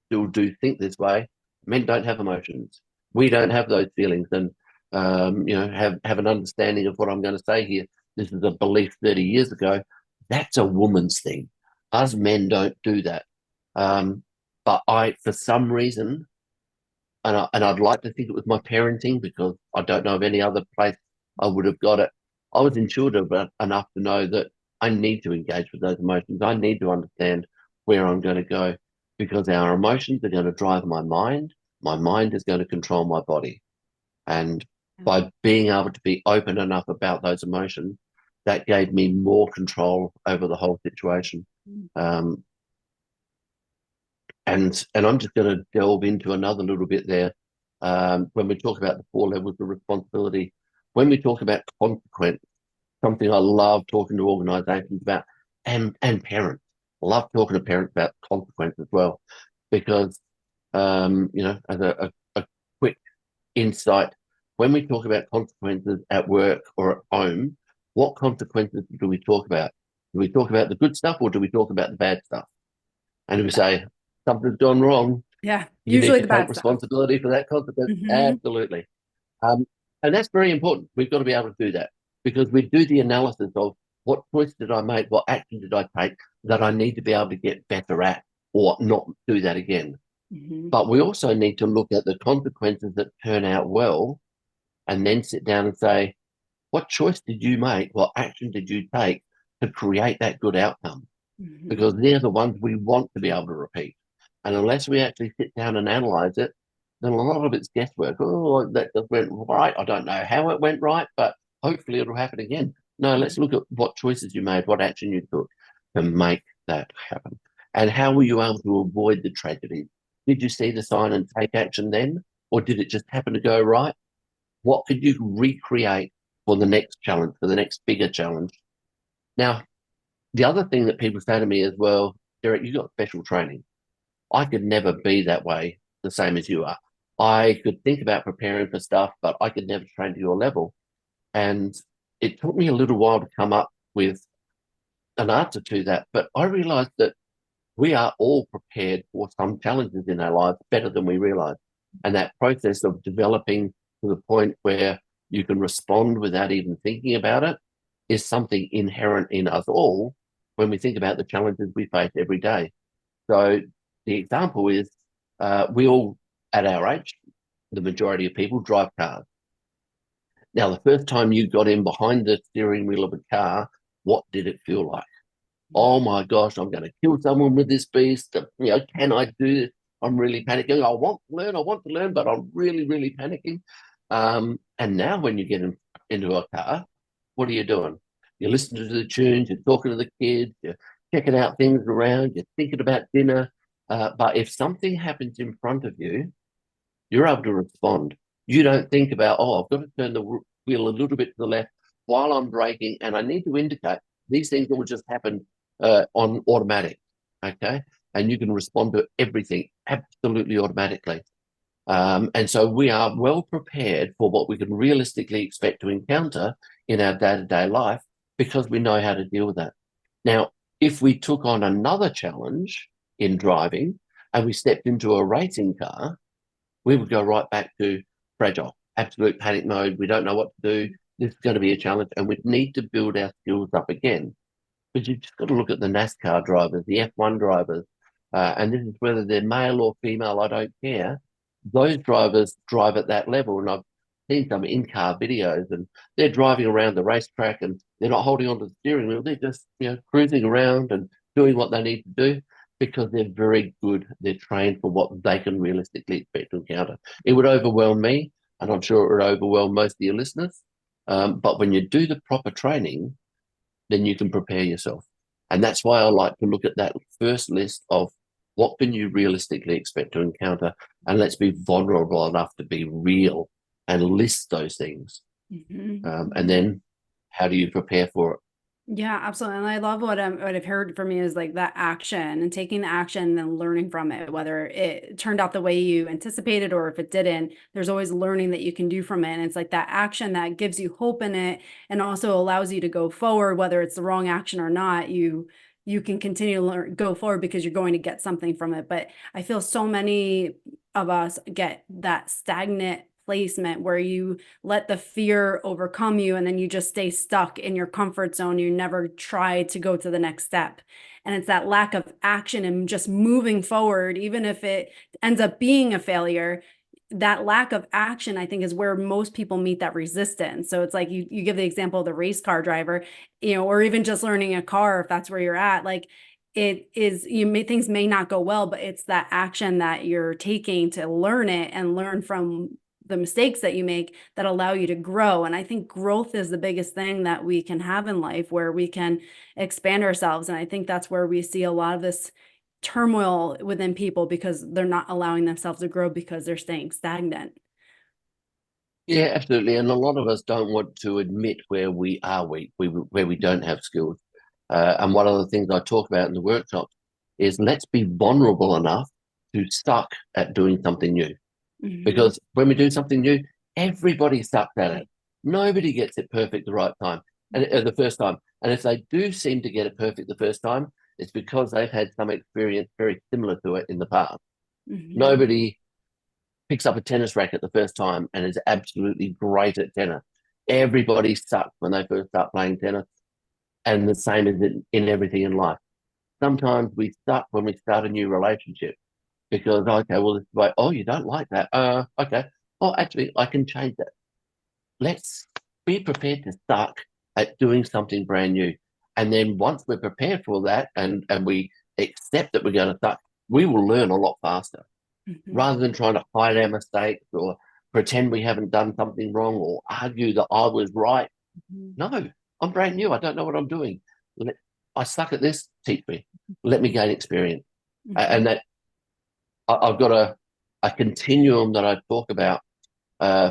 still do think this way, men don't have emotions. We don't have those feelings, and have an understanding of what I'm going to say here. This is a belief 30 years ago. That's a woman's thing. Us men don't do that. But I, for some reason, and I'd like to think it was my parenting, because I don't know of any other place I would have got it. I was intuitive enough to know that I need to engage with those emotions. I need to understand where I'm going to go, because our emotions are going to drive my mind. My mind is going to control my body. And by being able to be open enough about those emotions, that gave me more control over the whole situation. Um, and I'm just going to delve into another little bit there. When we talk about the 4 levels of responsibility, when we talk about consequence, something I love talking to organisations about, and parents. I love talking to parents about consequence as well, because as a quick insight, when we talk about consequences at work or at home, what consequences do we talk about? Do we talk about the good stuff or do we talk about the bad stuff? And if we say something's gone wrong, Yeah, you need usually to the take bad stuff. responsibility for that consequence. Hmm. Absolutely. Um, and that's very important. We've got to be able to do that because we do the analysis of what choice did I make, what action did I take that I need to be able to get better at or not do that again. Hmm. But we also need to look at the consequences that turn out well and then sit down and say, what choice did you make? What action did you take to create that good outcome? Hmm. Because they're the ones we want to be able to repeat. And unless we actually sit down and analyze it, then a lot of it's guesswork. Oh, that just went right. I don't know how it went right, but hopefully it'll happen again. No, let's look at what choices you made, what action you took to make that happen. And how were you able to avoid the tragedy? Did you see the sign and take action then? Or did it just happen to go right? What could you recreate for the next challenge, for the next bigger challenge? Now, the other thing that people say to me is, well, Derek, you got special training. I could never be that way, the same as you are. I could think about preparing for stuff, but I could never train to your level. And it took me a little while to come up with an answer to that. But I realized that we are all prepared for some challenges in our lives better than we realize. And that process of developing to the point where you can respond without even thinking about it is something inherent in us all when we think about the challenges we face every day. So the example is we all, at our age, the majority of people drive cars. Now, the first time you got in behind the steering wheel of a car, what did it feel like? Oh my gosh, I'm going to kill someone with this beast. Can I do this? I'm really panicking. I want to learn, but I'm really, really panicking. And now when you get into a car, what are you doing? You're listening to the tunes, you're talking to the kids, you're checking out things around, you're thinking about dinner. But if something happens in front of you, you're able to respond. You don't think about, oh, I've got to turn the wheel a little bit to the left while I'm braking, and I need to indicate. These things will just happen on automatic, okay? And you can respond to everything absolutely automatically. And so we are well prepared for what we can realistically expect to encounter in our day-to-day life because we know how to deal with that. Now, if we took on another challenge in driving and we stepped into a racing car, we would go right back to fragile, absolute panic mode. We don't know what to do. This is going to be a challenge, and we need to build our skills up again. But you've just got to look at the NASCAR drivers, the F1 drivers, and this is whether they're male or female, I don't care. Those drivers drive at that level, and I've seen some in-car videos, and they're driving around the racetrack, and they're not holding onto the steering wheel. They're just cruising around and doing what they need to do because they're very good. They're trained for what they can realistically expect to encounter. It would overwhelm me, and I'm sure it would overwhelm most of your listeners. But when you do the proper training, then you can prepare yourself. And that's why I like to look at that first list of what can you realistically expect to encounter, and let's be vulnerable enough to be real and list those things. And then how do you prepare for it? Yeah, absolutely. And I love what I've heard from you is like that action and taking the action and then learning from it, whether it turned out the way you anticipated or if it didn't, there's always learning that you can do from it. And it's like that action that gives you hope in it and also allows you to go forward, whether it's the wrong action or not, you can continue to go forward because you're going to get something from it. But I feel so many of us get that stagnant placement where you let the fear overcome you and then you just stay stuck in your comfort zone. You never try to go to the next step. And it's that lack of action and just moving forward, even if it ends up being a failure. That lack of action, I think, is where most people meet that resistance. So it's like you give the example of the race car driver, or even just learning a car, if that's where you're at. Like it is, things may not go well, but it's that action that you're taking to learn it and learn the mistakes that you make that allow you to grow. And I think growth is the biggest thing that we can have in life, where we can expand ourselves. And I think that's where we see a lot of this turmoil within people, because they're not allowing themselves to grow because they're staying stagnant. Yeah, absolutely. And a lot of us don't want to admit where we are weak, where we don't have skills. And one of the things I talk about in the workshops is let's be vulnerable enough to suck at doing something new. Mhm. Because when we do something new, everybody sucks at it. Nobody gets it perfect the right time and the first time. And if they do seem to get it perfect the first time, it's because they've had some experience very similar to it in the past. Mhm. Nobody picks up a tennis racket the first time and is absolutely great at tennis. Everybody sucks when they first start playing tennis, and the same is in everything in life. Sometimes we suck when we start a new relationship because, okay, well, it's like, oh, you don't like that. Okay. Oh, actually, I can change that. Let's be prepared to suck at doing something brand new. And then once we're prepared for that and we accept that we're going to suck, we will learn a lot faster Mhm. rather than trying to hide our mistakes or pretend we haven't done something wrong or argue that I was right. Mhm. No, I'm brand new. I don't know what I'm doing. I suck at this. Teach me. Let me gain experience. And Mhm. that I've got a continuum that I talk about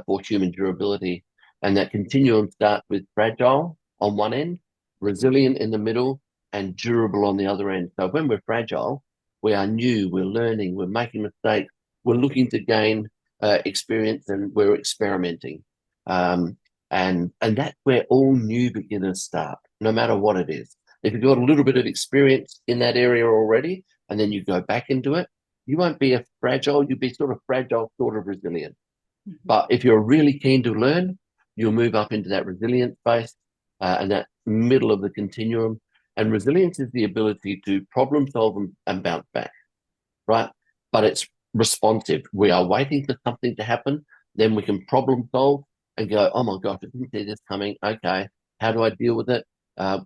for human durability. And that continuum starts with fragile on one end, resilient in the middle, and durable on the other end. So when we're fragile, we are new, we're learning, we're making mistakes, we're looking to gain experience, and we're experimenting. Um, and that's where all new beginners start, no matter what it is. If you've got a little bit of experience in that area already, and then you go back into it, you won't be a fragile, you'll be sort of fragile, sort of resilient. Mhm. But if you're really keen to learn, you'll move up into that resilience space and that middle of the continuum. And resilience is the ability to problem solve and bounce back, right? But it's responsive. We are waiting for something to happen, then we can problem solve and go, oh my gosh, I didn't see this coming. Okay, how do I deal with it?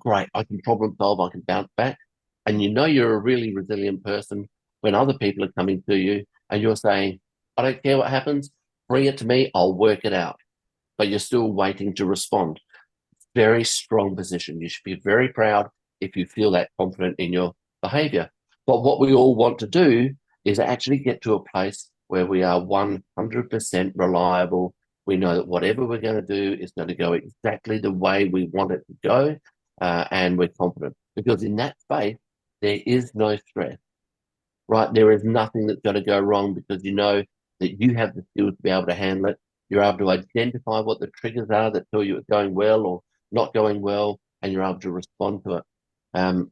Great, I can problem solve, I can bounce back. And you know you're a really resilient person when other people are coming to you and you're saying, I don't care what happens, bring it to me, I'll work it out. But you're still waiting to respond. Very strong position. You should be very proud if you feel that confident in your behavior. But what we all want to do is actually get to a place where we are 100% reliable. We know that whatever we're going to do is going to go exactly the way we want it to go, and we're confident. Because in that space, there is no stress, right? There is nothing that's going to go wrong because you know that you have the skills to be able to handle it. You're able to identify what the triggers are that tell you it's going well or not going well, and you're able to respond to it.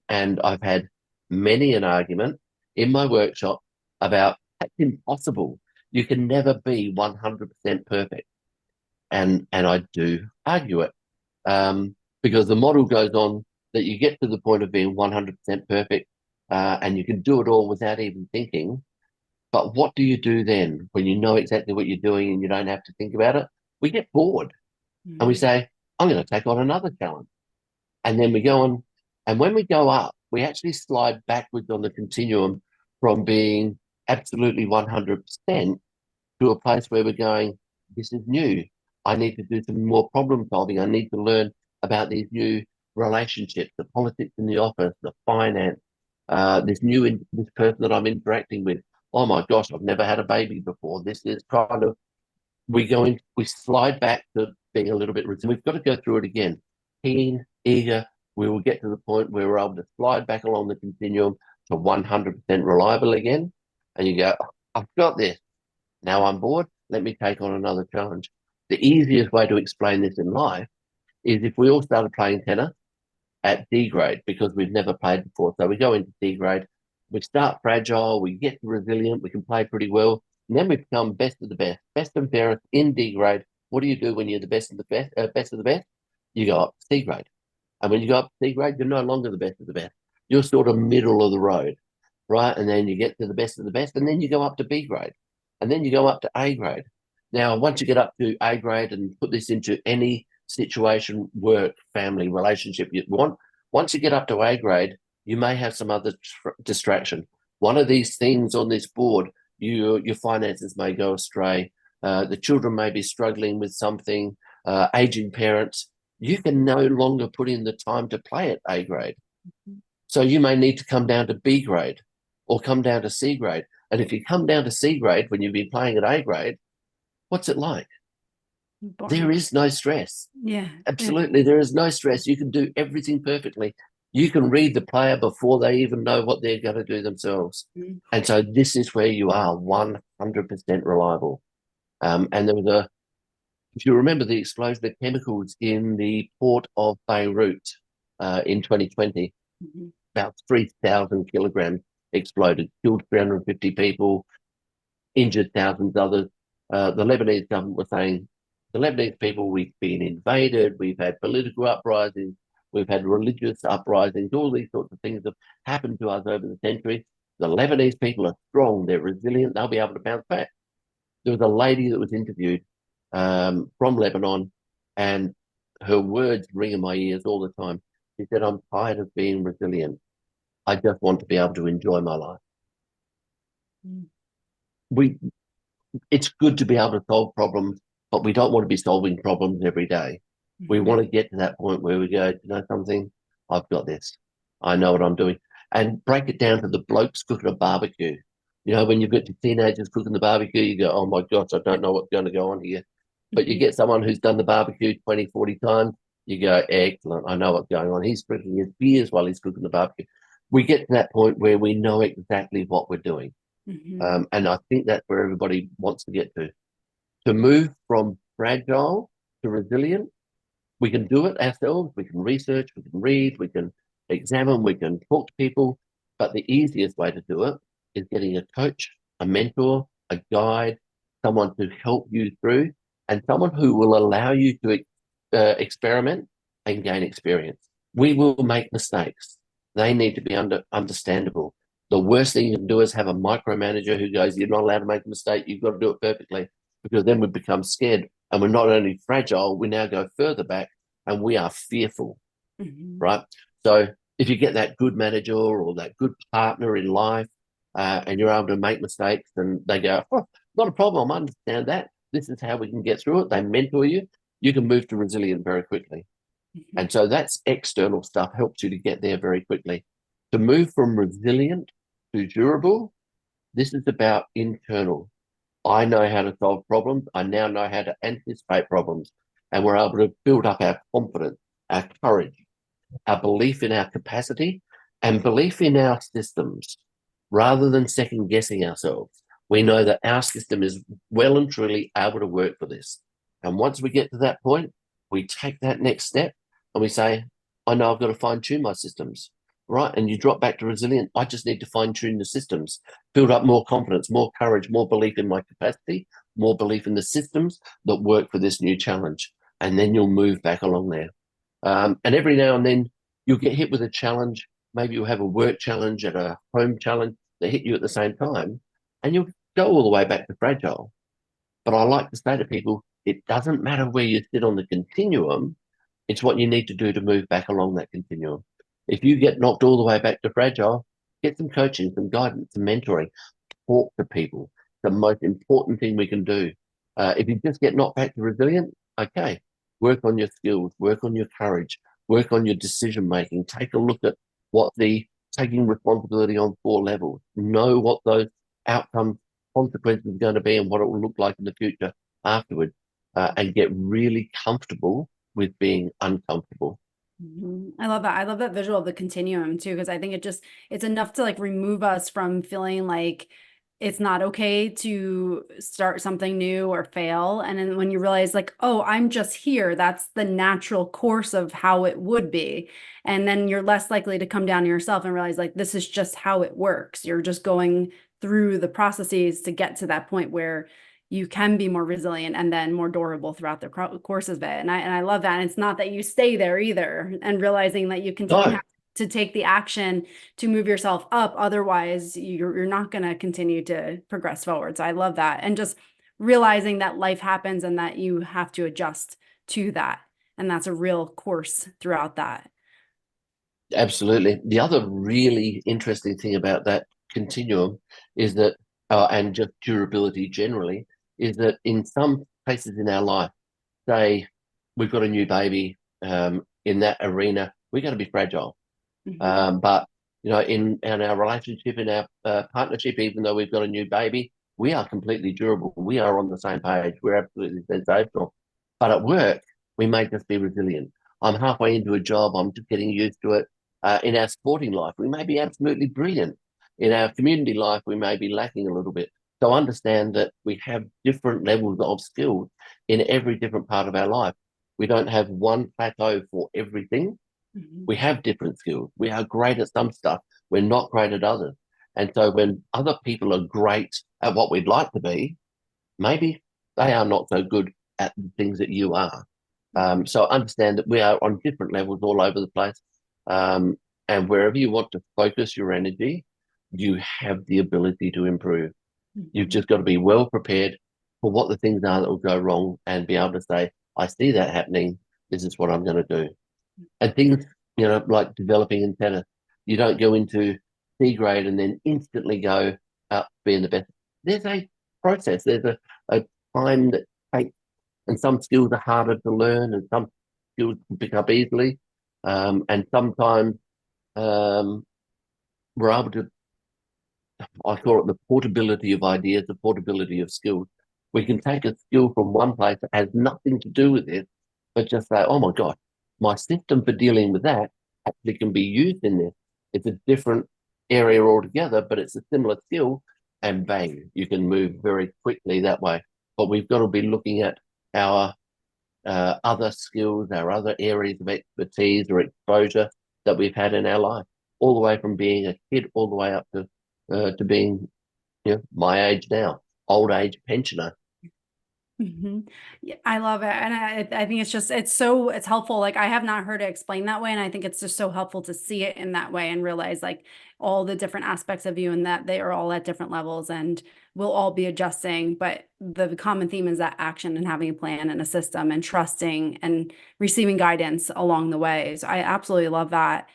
And I've had many an argument in my workshop about that's impossible. You can never be 100% perfect. And I do argue it because the model goes on that you get to the point of being 100% perfect and you can do it all without even thinking. But what do you do then when you know exactly what you're doing and you don't have to think about it? We get bored and we Mhm. say, I'm going to take on another challenge. And then we go on. And when we go up, we actually slide backwards on the continuum from being absolutely 100% to a place where we're going, this is new. I need to do some more problem solving. I need to learn about these new relationships, the politics in the office, the finance, this person that I'm interacting with. Oh my gosh, I've never had a baby before. This is kind of we slide back to being a little bit rigid. We've got to go through it again. Keen, eager, we will get to the point where we're able to slide back along the continuum to 100% reliable again. And you go, I've got this. Now I'm bored. Let me take on another challenge. The easiest way to explain this in life is if we all started playing tennis at D grade because we've never played before. So we go into D grade, we start fragile, we get resilient, we can play pretty well, and then we become best of the best, best and fairest in D grade. What do you do when you're the best of the best, best of the best? You go up to C grade, and when you go up to C grade, you're no longer the best of the best. You're sort of middle of the road, right? And then you get to the best of the best, and then you go up to B grade, and then you go up to A grade. Now, once you get up to A grade and put this into any situation, work, family, relationship you want, once you get up to A grade, you may have some other distraction. One of these things on this board, your finances may go astray. the children may be struggling with something, aging parents, you can no longer put in the time to play at A grade. So you may need to come down to B grade or come down to C grade. And if you come down to C grade when you've been playing at A grade, what's it like? Boring. There is no stress. Yeah. Absolutely, there is no stress. You can do everything perfectly. You can read the player before they even know what they're going to do themselves. Mm-hmm. And so this is where you are 100% reliable. And there was if you remember the explosion of chemicals in the port of Beirut in 2020, Mm-hmm. about 3,000 kilograms exploded, killed 350 people, injured thousands others. The Lebanese government was saying, the Lebanese people, we've been invaded, we've had political uprisings, we've had religious uprisings, all these sorts of things have happened to us over the centuries. The Lebanese people are strong, they're resilient, they'll be able to bounce back. There was a lady that was interviewed from Lebanon, and her words ring in my ears all the time. She said, I'm tired of being resilient. I just want to be able to enjoy my life. Mm-hmm. It's good to be able to solve problems, but we don't want to be solving problems every day. We want to get to that point where we go, you know something? I've got this. I know what I'm doing. And break it down to the blokes cooking a barbecue. You know, when you've got your teenagers cooking the barbecue, you go, oh my gosh, I don't know what's going to go on here. But you get someone who's done the barbecue 20, 40 times, you go, excellent, I know what's going on. He's drinking his beers while he's cooking the barbecue. We get to that point where we know exactly what we're doing. Mm-hmm. And I think that's where everybody wants to get to. To move from fragile to resilient, we can do it ourselves. We can research, we can read, we can examine, we can talk to people. But the easiest way to do it is getting a coach, a mentor, a guide, someone to help you through, and someone who will allow you to experiment and gain experience. We will make mistakes. They need to be understandable. The worst thing you can do is have a micromanager who goes, you're not allowed to make a mistake, you've got to do it perfectly, because then we become scared. And we're not only fragile, we now go further back and we are fearful, right? So if you get that good manager or that good partner in life and you're able to make mistakes and they go, oh, not a problem, I understand that. This is how we can get through it. They mentor you. You can move to resilient very quickly. And so that's external stuff, helps you to get there very quickly. To move from resilient to durable, this is about internal. I know how to solve problems. I now know how to anticipate problems. And we're able to build up our confidence, our courage, our belief in our capacity, and belief in our systems, rather than second guessing ourselves. We know that our system is well and truly able to work for this. And once we get to that point, we take that next step and we say, I know I've got to fine tune my systems, right? And you drop back to resilient. I just need to fine tune the systems, build up more confidence, more courage, more belief in my capacity, more belief in the systems that work for this new challenge. And then you'll move back along there. And every now and then you'll get hit with a challenge. Maybe you'll have a work challenge and a home challenge that hit you at the same time, and you'll go all the way back to fragile. But I like to say to people, it doesn't matter where you sit on the continuum. It's what you need to do to move back along that continuum. If you get knocked all the way back to fragile, get some coaching, some guidance, some mentoring, talk to people. The most important thing we can do. If you just get knocked back to resilient, okay, work on your skills, work on your courage, work on your decision making. Take a look at what the taking responsibility on 4 levels. Know what those outcomes, consequences are going to be and what it will look like in the future afterwards, and get really comfortable with being uncomfortable. I love that. I love that visual of the continuum too, because I think it's enough to like remove us from feeling like it's not okay to start something new or fail. And then when you realize like, oh, I'm just here, that's the natural course of how it would be. And then you're less likely to come down to yourself and realize like, this is just how it works. You're just going through the processes to get to that point where you can be more resilient and then more durable throughout the course of it. And I love that. And it's not that you stay there either, and realizing that you continue to take the action to move yourself up. Otherwise, you're not going to continue to progress forward. So I love that. And just realizing that life happens and that you have to adjust to that. And that's a real course throughout that. Absolutely. The other really interesting thing about that continuum is that, and just durability generally, is that in some places in our life, say we've got a new baby, in that arena, we're going to be fragile. But in our relationship, in our partnership, even though we've got a new baby, we are completely durable. We are on the same page. We're absolutely sensational. But at work, we may just be resilient. I'm halfway into a job. I'm just getting used to it. In our sporting life, we may be absolutely brilliant. In our community life, we may be lacking a little bit. So understand that we have different levels of skills in every different part of our life. We don't have one plateau for everything. We have different skills. We are great at some stuff. We're not great at others. And so when other people are great at what we'd like to be, maybe they are not so good at the things that you are. So understand that we are on different levels all over the place. And wherever you want to focus your energy, you have the ability to improve. You've just got to be well prepared for what the things are that will go wrong and be able to say, I see that happening. This is what I'm going to do. And things, like developing in tennis, you don't go into C grade and then instantly go up being the best. There's a process. There's a time that takes, and some skills are harder to learn and some skills can pick up easily. And sometimes we're able to, I call it the portability of ideas, the portability of skills. We can take a skill from one place that has nothing to do with it, but just say, oh my God, my system for dealing with that actually can be used in this. It's a different area altogether, but it's a similar skill, and bang, you can move very quickly that way. But we've got to be looking at our other skills, our other areas of expertise or exposure that we've had in our life, all the way from being a kid all the way up to being, my age now, old age pensioner. Yeah, I love it. And I think it's helpful. Like, I have not heard it explained that way. And I think it's just so helpful to see it in that way and realize like all the different aspects of you and that they are all at different levels and we'll all be adjusting. But the common theme is that action and having a plan and a system and trusting and receiving guidance along the way. So I absolutely love that.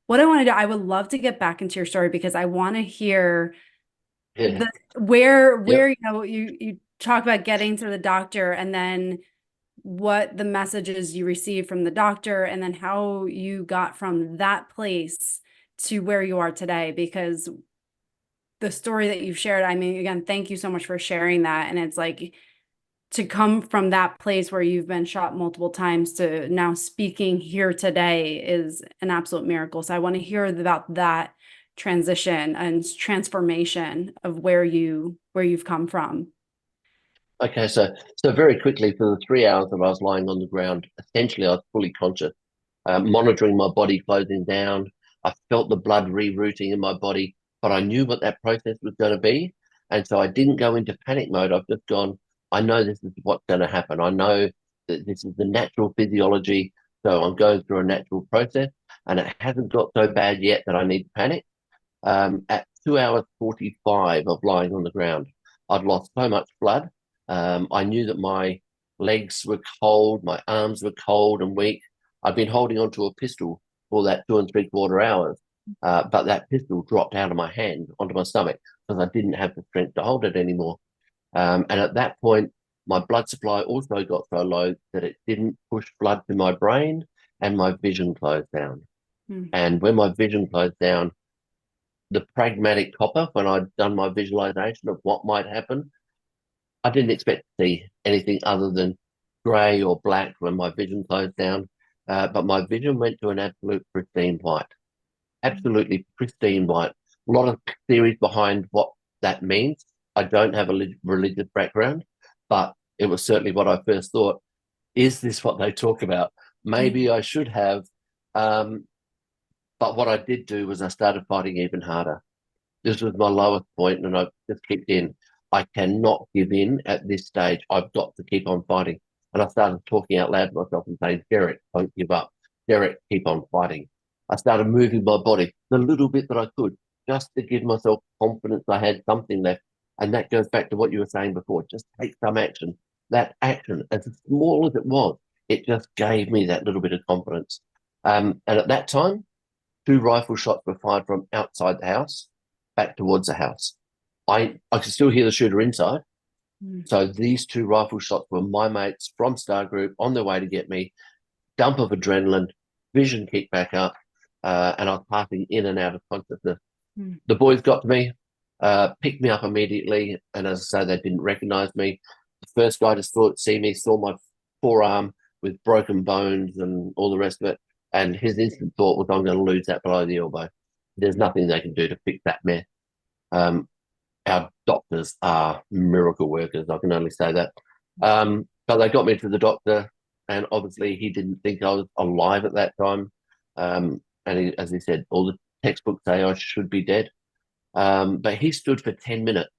What I want to do, I would love to get back into your story because I want to hear Yeah. where Yep. you talk about getting to the doctor and then what the messages you received from the doctor and then how you got from that place to where you are today, because the story that you've shared, I mean, again, thank you so much for sharing that. And it's like to come from that place where you've been shot multiple times to now speaking here today is an absolute miracle. So I want to hear about that transition and transformation of where you've come from. Okay, so very quickly, for the 3 hours that I was lying on the ground, essentially I was fully conscious, monitoring my body closing down. I felt the blood rerouting in my body, but I knew what that process was going to be. And so I didn't go into panic mode. I've just gone, I know this is what's going to happen. I know that this is the natural physiology. So I'm going through a natural process and it hasn't got so bad yet that I need to panic. At 2 hours 45 of lying on the ground, I'd lost so much blood. I knew that my legs were cold, my arms were cold and weak. I'd been holding onto a pistol for that 2 3/4 hours, but that pistol dropped out of my hand onto my stomach because I didn't have the strength to hold it anymore. And at that point, my blood supply also got so low that it didn't push blood to my brain and my vision closed down. And when my vision closed down, the pragmatic copper, when I'd done my visualization of what might happen, I didn't expect to see anything other than grey or black when my vision closed down. But my vision went to an absolute pristine white, absolutely pristine white. A lot of theories behind what that means. I don't have a religious background, but it was certainly what I first thought. Is this what they talk about? Maybe I should have. But what I did do was I started fighting even harder. This was my lowest point, and I just kicked in. I cannot give in at this stage. I've got to keep on fighting. And I started talking out loud to myself and saying, Derrick, don't give up. Derrick, keep on fighting. I started moving my body the little bit that I could, just to give myself confidence I had something left. And that goes back to what you were saying before. Just take some action. That action, as small as it was, it just gave me that little bit of confidence. And at that time, 2 rifle shots were fired from outside the house back towards the house. I could still hear the shooter inside, So these 2 rifle shots were my mates from Star Group on their way to get me, dump of adrenaline, vision kicked back up, and I was passing in and out of consciousness. The boys got to me, picked me up immediately, and as I say, they didn't recognize me. The first guy to see me saw my forearm with broken bones and all the rest of it, and his instant thought was, I'm going to lose that below the elbow. There's nothing they can do to fix that mess. Our doctors are miracle workers, I can only say that. But they got me to the doctor, and obviously he didn't think I was alive at that time. And as he said, all the textbooks say I should be dead. But he stood for 10 minutes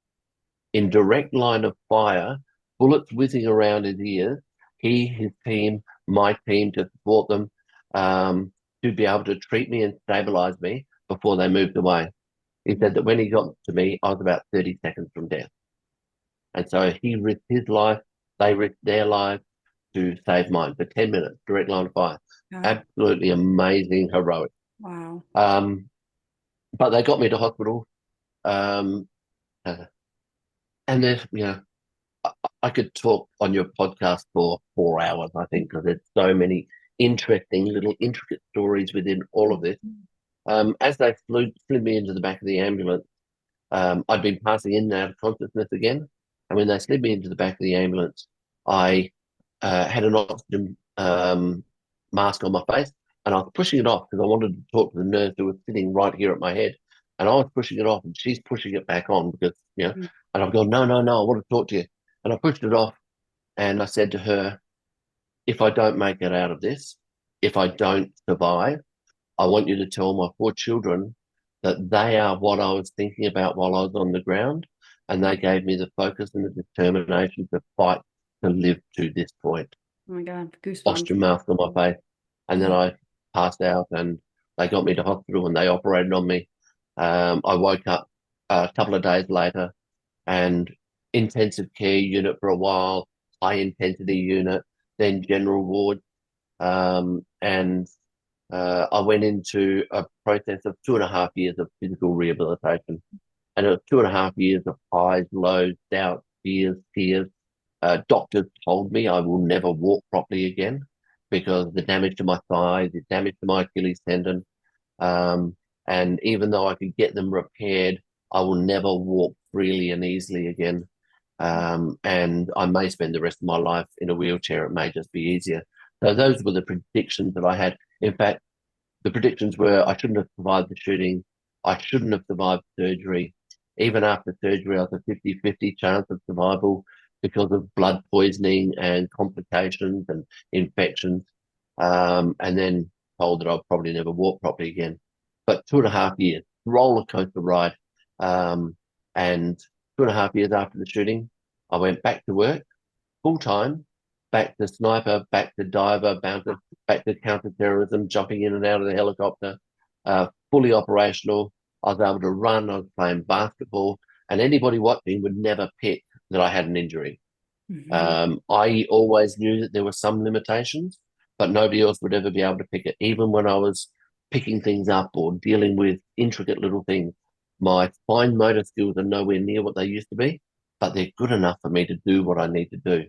in direct line of fire, bullets whizzing around his ears. He, his team, my team to support them, to be able to treat me and stabilize me before they moved away. He said that when he got to me, I was about 30 seconds from death. And so he risked his life, they risked their life to save mine for 10 minutes, direct line of fire. Absolutely amazing, heroic. Wow. But they got me to hospital. And there's, I could talk on your podcast for 4 hours, I think, because there's so many interesting little intricate stories within all of this. As they slid me into the back of the ambulance, I'd been passing in and out of consciousness again. And when they slid me into the back of the ambulance, I had an oxygen mask on my face, and I was pushing it off because I wanted to talk to the nurse who was sitting right here at my head. And I was pushing it off, and she's pushing it back on because, and I've gone, no, I want to talk to you. And I pushed it off, and I said to her, if I don't make it out of this, if I don't survive, I want you to tell my 4 children that they are what I was thinking about while I was on the ground, and they gave me the focus and the determination to fight to live to this point. Oh my God, goosebumps. Oxygen mask on my face, and then I passed out, and they got me to hospital, and they operated on me. I woke up a couple of days later, and intensive care unit for a while, high intensity unit, then general ward, and I went into a process of 2.5 years of physical rehabilitation. And it was 2.5 years of highs, lows, doubts, fears, tears. Doctors told me I will never walk properly again because the damage to my thigh, the damage to my Achilles tendon. And even though I could get them repaired, I will never walk freely and easily again. And I may spend the rest of my life in a wheelchair. It may just be easier. So those were the predictions that I had. In fact, the predictions were I shouldn't have survived the shooting. I shouldn't have survived surgery. Even after surgery, I was a 50-50 chance of survival because of blood poisoning and complications and infections. And then told that I'll probably never walk properly again. But 2.5 years, roller coaster ride. And 2.5 years after the shooting, I went back to work full time, back to sniper, back to diver, back to counter-terrorism, jumping in and out of the helicopter, fully operational. I was able to run, I was playing basketball, and anybody watching would never pick that I had an injury. I always knew that there were some limitations, but nobody else would ever be able to pick it. Even when I was picking things up or dealing with intricate little things, my fine motor skills are nowhere near what they used to be, but they're good enough for me to do what I need to do.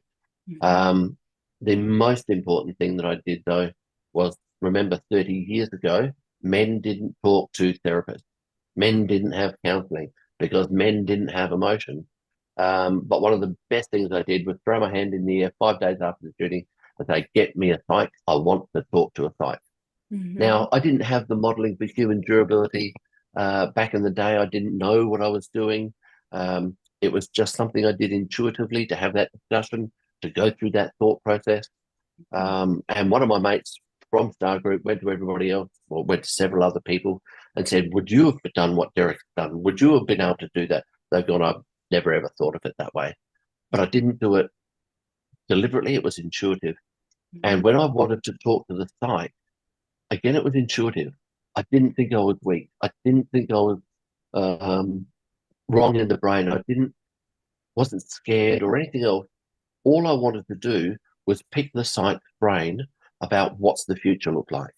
The most important thing that I did, though, was remember 30 years ago, men didn't talk to therapists. Men didn't have counseling because men didn't have emotion. But one of the best things I did was throw my hand in the air 5 days after the shooting and say, get me a psych. I want to talk to a psych. Now, I didn't have the modeling for human durability. Back in the day, I didn't know what I was doing. It was just something I did intuitively to have that discussion, to go through that thought process. And one of my mates from Star Group went to everybody else, or went to several other people and said, would you have done what Derrick's done? Would you have been able to do that? They've gone, I've never ever thought of it that way. But I didn't do it deliberately. It was intuitive. And when I wanted to talk to the psych, again, it was intuitive. I didn't think I was weak. I didn't think I was wrong in the brain. Wasn't scared or anything else. All I wanted to do was pick the psych's brain about what's the future look like.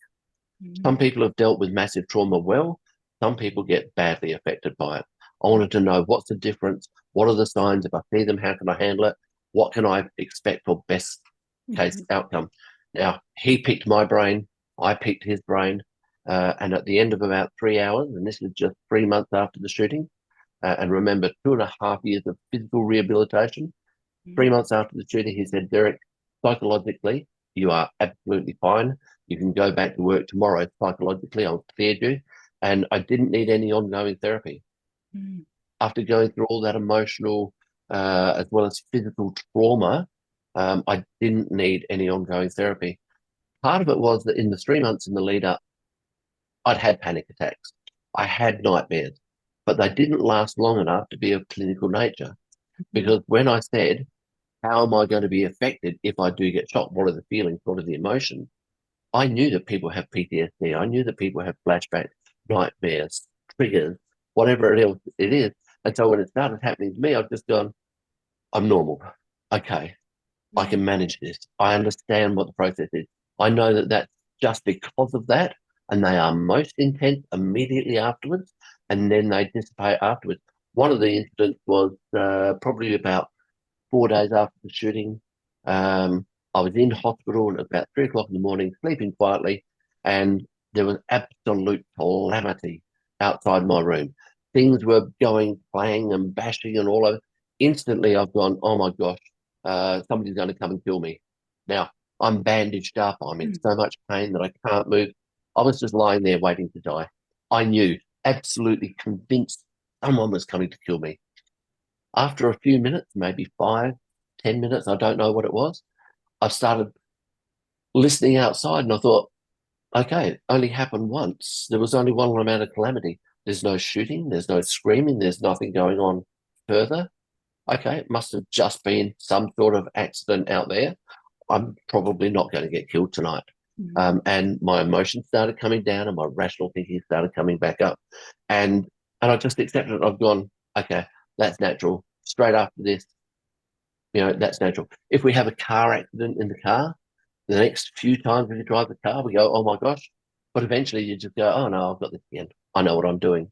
Some people have dealt with massive trauma well. Some people get badly affected by it. I wanted to know what's the difference, What are the signs? If I see them, how can I handle it? What can I expect for best case outcome? Now, he picked my brain, I picked his brain, and at the end of about 3 hours, and this is just 3 months after the shooting, and remember, 2.5 years of physical rehabilitation. 3 months after the shooting, he said, Derrick, psychologically, you are absolutely fine. You can go back to work tomorrow. Psychologically, I've cleared you. And I didn't need any ongoing therapy. After going through all that emotional as well as physical trauma, I didn't need any ongoing therapy. Part of it was that in the 3 months in the lead up, I'd had panic attacks. I had nightmares, but they didn't last long enough to be of clinical nature. Because when I said, how am I going to be affected if I do get shot? What are the feelings? What are the emotions? I knew that people have PTSD. I knew that people have flashbacks, nightmares, triggers, whatever it is. And so when it started happening to me, I've just gone, I'm normal. Okay, I can manage this. I understand what the process is. I know that that's just because of that, and they are most intense immediately afterwards, and then they dissipate afterwards. One of the incidents was probably about 4 days after the shooting. I was in hospital and at about 3 o'clock in the morning, sleeping quietly, and there was absolute calamity outside my room. Things were going clang and bashing and all over. Instantly, I've gone, oh my gosh, somebody's going to come and kill me. Now, I'm bandaged up. I'm in so much pain that I can't move. I was just lying there waiting to die. I knew, absolutely convinced someone was coming to kill me. After a few minutes, maybe 5, 10 minutes, I don't know what it was, I started listening outside and I thought, okay, it only happened once. There was only one amount of calamity. There's no shooting, there's no screaming, there's nothing going on further. Okay, it must have just been some sort of accident out there. I'm probably not going to get killed tonight. And my emotions started coming down and my rational thinking started coming back up. And I just accepted it. I've gone, okay, that's natural. Straight after this, that's natural. If we have a car accident in the car, the next few times we drive the car, we go, oh my gosh. But eventually you just go, oh no, I've got this again. I know what I'm doing.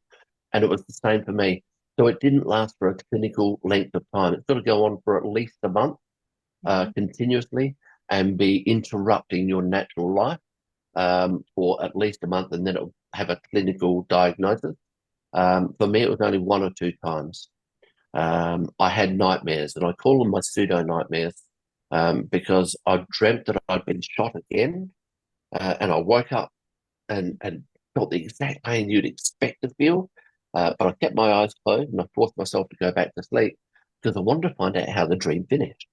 And it was the same for me. So it didn't last for a clinical length of time. It's got to go on for at least a month continuously and be interrupting your natural life for at least a month, and then it'll have a clinical diagnosis. For me, it was only 1 or 2 times. I had nightmares, and I call them my pseudo nightmares because I dreamt that I'd been shot again, and I woke up and felt the exact pain you'd expect to feel, but I kept my eyes closed and I forced myself to go back to sleep because I wanted to find out how the dream finished.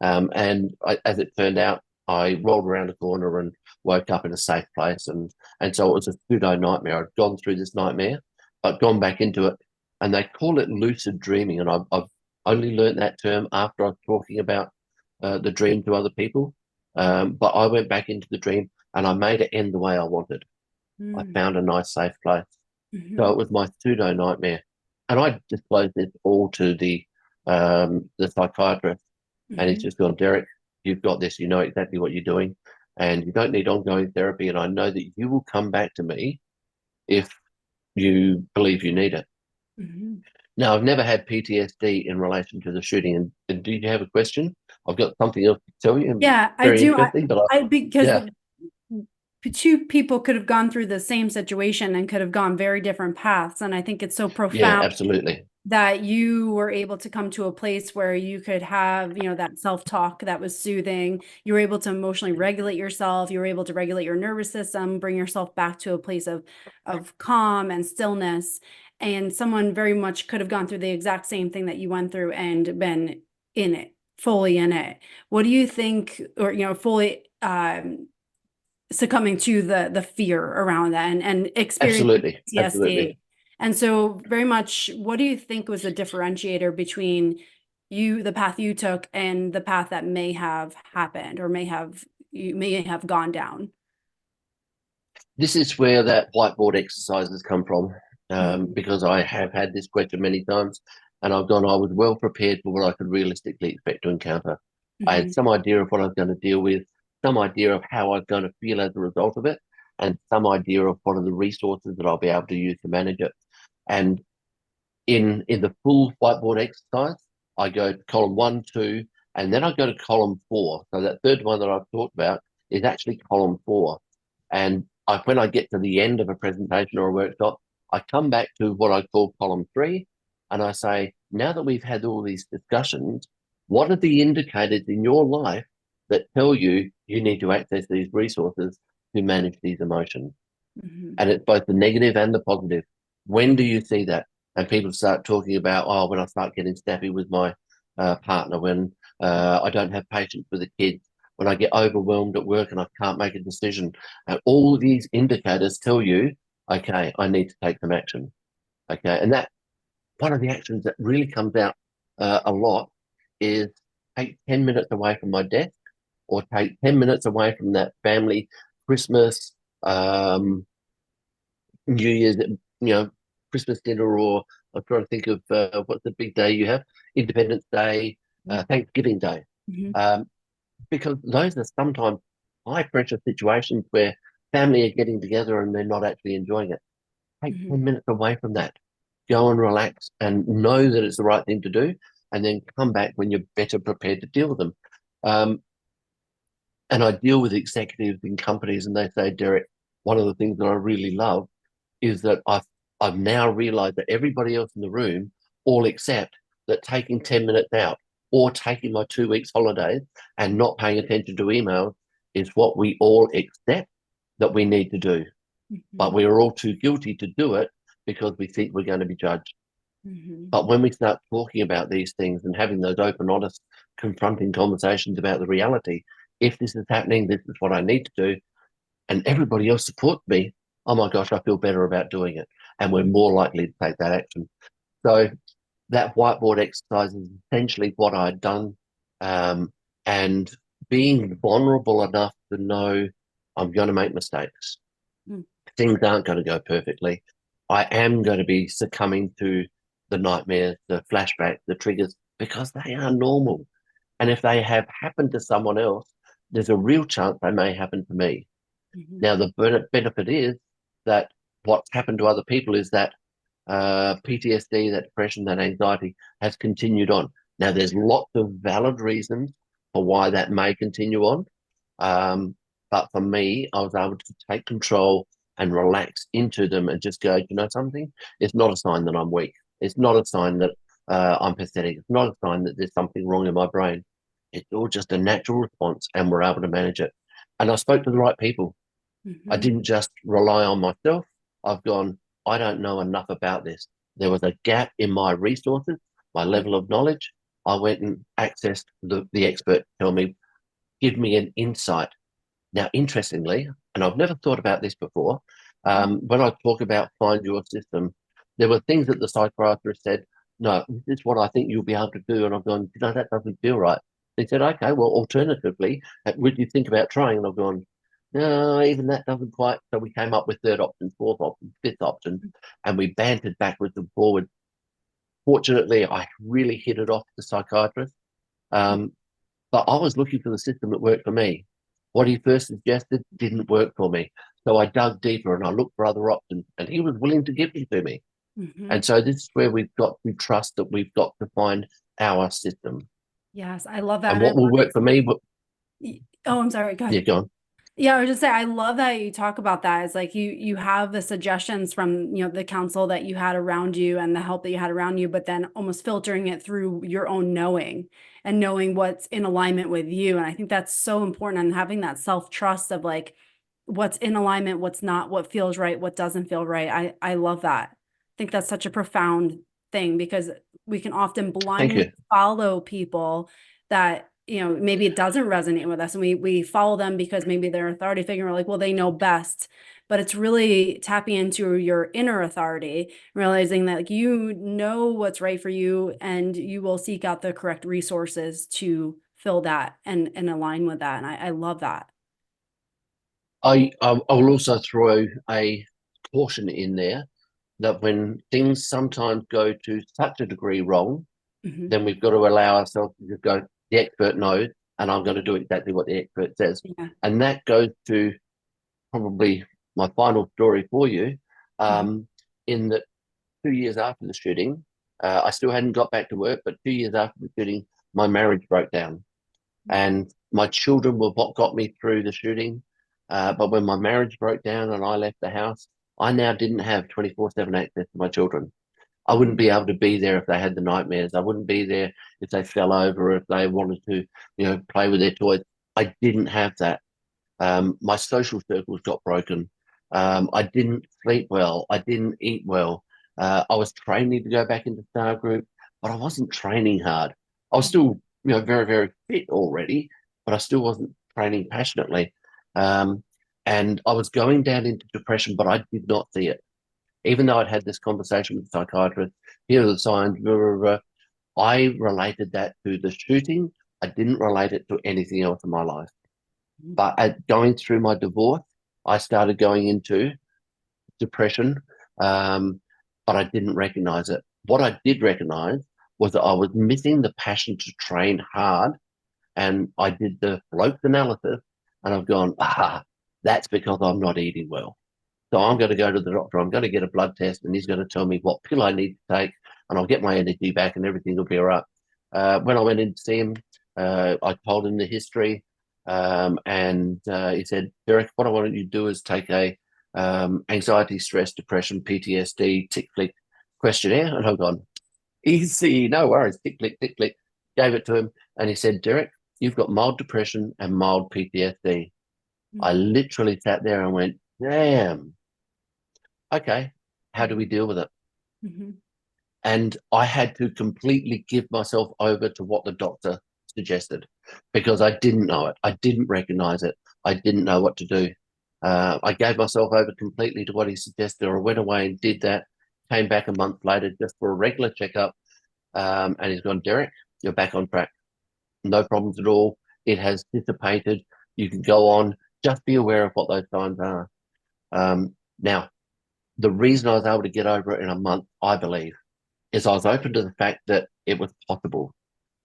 As it turned out, I rolled around a corner and woke up in a safe place, and so it was a pseudo nightmare. I'd gone through this nightmare, I'd gone back into it, and they call it lucid dreaming. And I've only learned that term after I was talking about the dream to other people. But I went back into the dream and I made it end the way I wanted. I found a nice, safe place. So it was my pseudo nightmare, and I disclosed this all to the psychiatrist, and he's just gone, Derrick, you've got this. You know exactly what you're doing, and you don't need ongoing therapy. And I know that you will come back to me if you believe you need it. Now, I've never had PTSD in relation to the shooting. And do you have a question? I've got something else to tell you. Yeah, I Very do. interesting, but Because two people could have gone through the same situation and could have gone very different paths. And I think it's so profound absolutely. that you were able to come to a place where you could have, that self-talk that was soothing. You were able to emotionally regulate yourself. You were able to regulate your nervous system, bring yourself back to a place of calm and stillness. And someone very much could have gone through the exact same thing that you went through and been in it, fully in it. What do you think, or, fully succumbing to the fear around that and experiencing PTSD? Absolutely. And so very much, what do you think was the differentiator between the path you took and the path that may have happened or you may have gone down? This is where that whiteboard exercise has come from, because I have had this question many times, and I was well prepared for what I could realistically expect to encounter. I had some idea of what I was going to deal with, some idea of how I was going to feel as a result of it, and some idea of what are the resources that I'll be able to use to manage it. And in the full whiteboard exercise, I go to column 1, 2, and then I go to column 4. So that third one that I've talked about is actually column 4. And when I get to the end of a presentation or a workshop, I come back to what I call column 3, and I say, now that we've had all these discussions, what are the indicators in your life that tell you you need to access these resources to manage these emotions? Mm-hmm. And it's both the negative and the positive. When do you see that? And people start talking about, oh, when I start getting snappy with my partner, when I don't have patience with the kids, when I get overwhelmed at work and I can't make a decision. And all these indicators tell you, okay, I need to take some action. Okay. And that one of the actions that really comes out a lot is take 10 minutes away from my desk, or take 10 minutes away from that family Christmas, New Year's, Christmas dinner, or I'm trying to think of what's the big day you have, Independence Day, Thanksgiving Day, Mm-hmm. because those are sometimes high pressure situations where family are getting together and they're not actually enjoying it. Take Mm-hmm. 10 minutes away from that. Go and relax and know that it's the right thing to do, and then come back when you're better prepared to deal with them. Um, and I deal with executives in companies, and they say, Derek, one of the things that I really love is that I've now realized that everybody else in the room all accept that taking 10 minutes out, or taking my 2 weeks holidays and not paying attention to emails, is what we all accept that we need to do. Mm-hmm. But we are all too guilty to do it because we think we're going to be judged. Mm-hmm. But when we start talking about these things and having those open, honest, confronting conversations about the reality, if this is happening, this is what I need to do, and everybody else supports me, oh my gosh, I feel better about doing it. And we're more likely to take that action. So that whiteboard exercise is essentially what I'd done. And being vulnerable enough to know I'm going to make mistakes. Mm-hmm. Things aren't going to go perfectly. I am going to be succumbing to the nightmares, the flashbacks, the triggers, because they are normal. And if they have happened to someone else, there's a real chance they may happen to me. Mm-hmm. Now, the benefit is that what's happened to other people is that PTSD, that depression, that anxiety has continued on. Now, there's lots of valid reasons for why that may continue on. But for me, I was able to take control and relax into them and just go, you know something? It's not a sign that I'm weak. It's not a sign that I'm pathetic. It's not a sign that there's something wrong in my brain. It's all just a natural response, and we're able to manage it. And I spoke to the right people. I Mm-hmm. didn't just rely on myself. I've gone, I don't know enough about this. There was a gap in my resources, my level of knowledge. I went and accessed the expert to tell me, give me an insight. Now, interestingly, and I've never thought about this before, when I talk about find your system, there were things that the psychiatrist said, no, this is what I think you'll be able to do. And I've gone, that doesn't feel right. They said, okay, well, alternatively, would you think about trying? And I've gone, no, even that doesn't quite. So we came up with third option, fourth option, fifth option, and we bantered backwards and forward. Fortunately, I really hit it off with the psychiatrist. Um, but I was looking for the system that worked for me. What he first suggested didn't work for me. So I dug deeper and I looked for other options, and he was willing to give them to me. Mm-hmm. And so this is where we've got to trust that we've got to find our system. Yes, I love that. And And I what will love work for me, but oh, I'm sorry. Go yeah, ahead. go on. Yeah, I was just saying, I love that you talk about that. It's like you have the suggestions from, the counsel that you had around you and the help that you had around you, but then almost filtering it through your own knowing and knowing what's in alignment with you. And I think that's so important, and having that self-trust of like what's in alignment, what's not, what feels right, what doesn't feel right. I love that. I think that's such a profound thing, because we can often Thank blindly you. follow people that maybe it doesn't resonate with us, and we follow them because maybe they're authority figure, we're like, well, they know best. But it's really tapping into your inner authority, realizing that like, you know what's right for you, and you will seek out the correct resources to fill that and align with that. And I love that. I will also throw a caution in there that when things sometimes go to such a degree wrong, Hmm. then we've got to allow ourselves to just go, the expert knows, and I'm going to do exactly what the expert says. Yeah. And that goes to probably my final story for you. Mhm. In that 2 years after the shooting, I still hadn't got back to work, but 2 years after the shooting, my marriage broke down. And my children were what got me through the shooting. But when my marriage broke down and I left the house, I now didn't have 24/7 access to my children. I wouldn't be able to be there if they had the nightmares. I wouldn't be there if they fell over, if they wanted to, play with their toys. I didn't have that. My social circles got broken. I didn't sleep well. I didn't eat well. I was training to go back into Star Group, but I wasn't training hard. I was still, very, very fit already, but I still wasn't training passionately. Um, and I was going down into depression, but I did not see it. Even though I'd had this conversation with the psychiatrist, here are the signs, blah, blah, blah, I related that to the shooting. I didn't relate it to anything else in my life. But going through my divorce, I started going into depression, but I didn't recognize it. What I did recognize was that I was missing the passion to train hard. And I did the float analysis, and I've gone, that's because I'm not eating well. So I'm going to go to the doctor. I'm going to get a blood test, and he's going to tell me what pill I need to take, and I'll get my energy back, and everything will be all right. When I went in to see him, I told him the history, and he said, Derek, what I want you to do is take a anxiety, stress, depression, PTSD, tick click questionnaire. And I've gone, easy, no worries, tick click, tick click. Gave it to him, and he said, Derek, you've got mild depression and mild PTSD. I literally sat there and went, damn. Okay, how do we deal with it? Mm-hmm. And I had to completely give myself over to what the doctor suggested because I didn't know it. I didn't recognize it. I didn't know what to do. I gave myself over completely to what he suggested. I went away and did that, came back a month later just for a regular checkup. And he's gone, Derek, you're back on track. No problems at all. It has dissipated. You can go on. Just be aware of what those signs are. Now, the reason I was able to get over it in a month, I believe, is I was open to the fact that it was possible.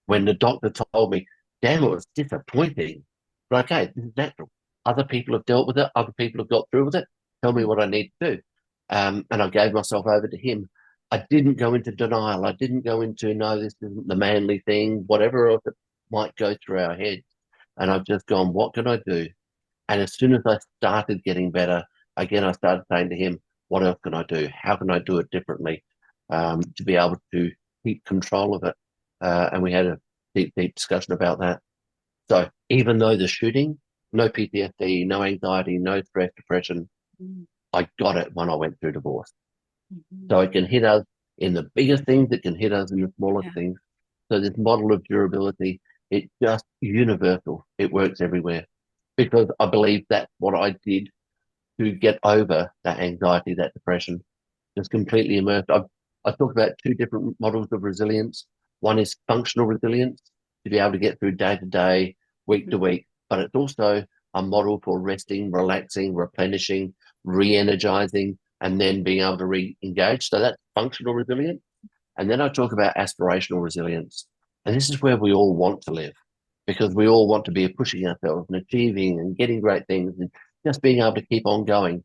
When the doctor told me, damn, it was disappointing. But okay, this is natural. Other people have dealt with it. Other people have got through with it. Tell me what I need to do. And I gave myself over to him. I didn't go into denial. I didn't go into, no, this isn't the manly thing, whatever else it might go through our heads. And I've just gone, what can I do? And as soon as I started getting better, again, I started saying to him, what else can I do? How can I do it differently to be able to keep control of it? And we had a deep, deep discussion about that. So even though the shooting, no PTSD, no anxiety, no stress, depression, I got it when I went through divorce. So it can hit us in the bigger things, it can hit us in the smaller things. So this model of durability, it's just universal. It works everywhere because I believe that's what I did to get over that anxiety, that depression, just completely immersed. I talk about two different models of resilience. One is functional resilience, to be able to get through day to day, week to week, but it's also a model for resting, relaxing, replenishing, re-energizing, and then being able to re-engage. So that's functional resilience. And then I talk about aspirational resilience. And this is where we all want to live because we all want to be pushing ourselves and achieving and getting great things and just being able to keep on going.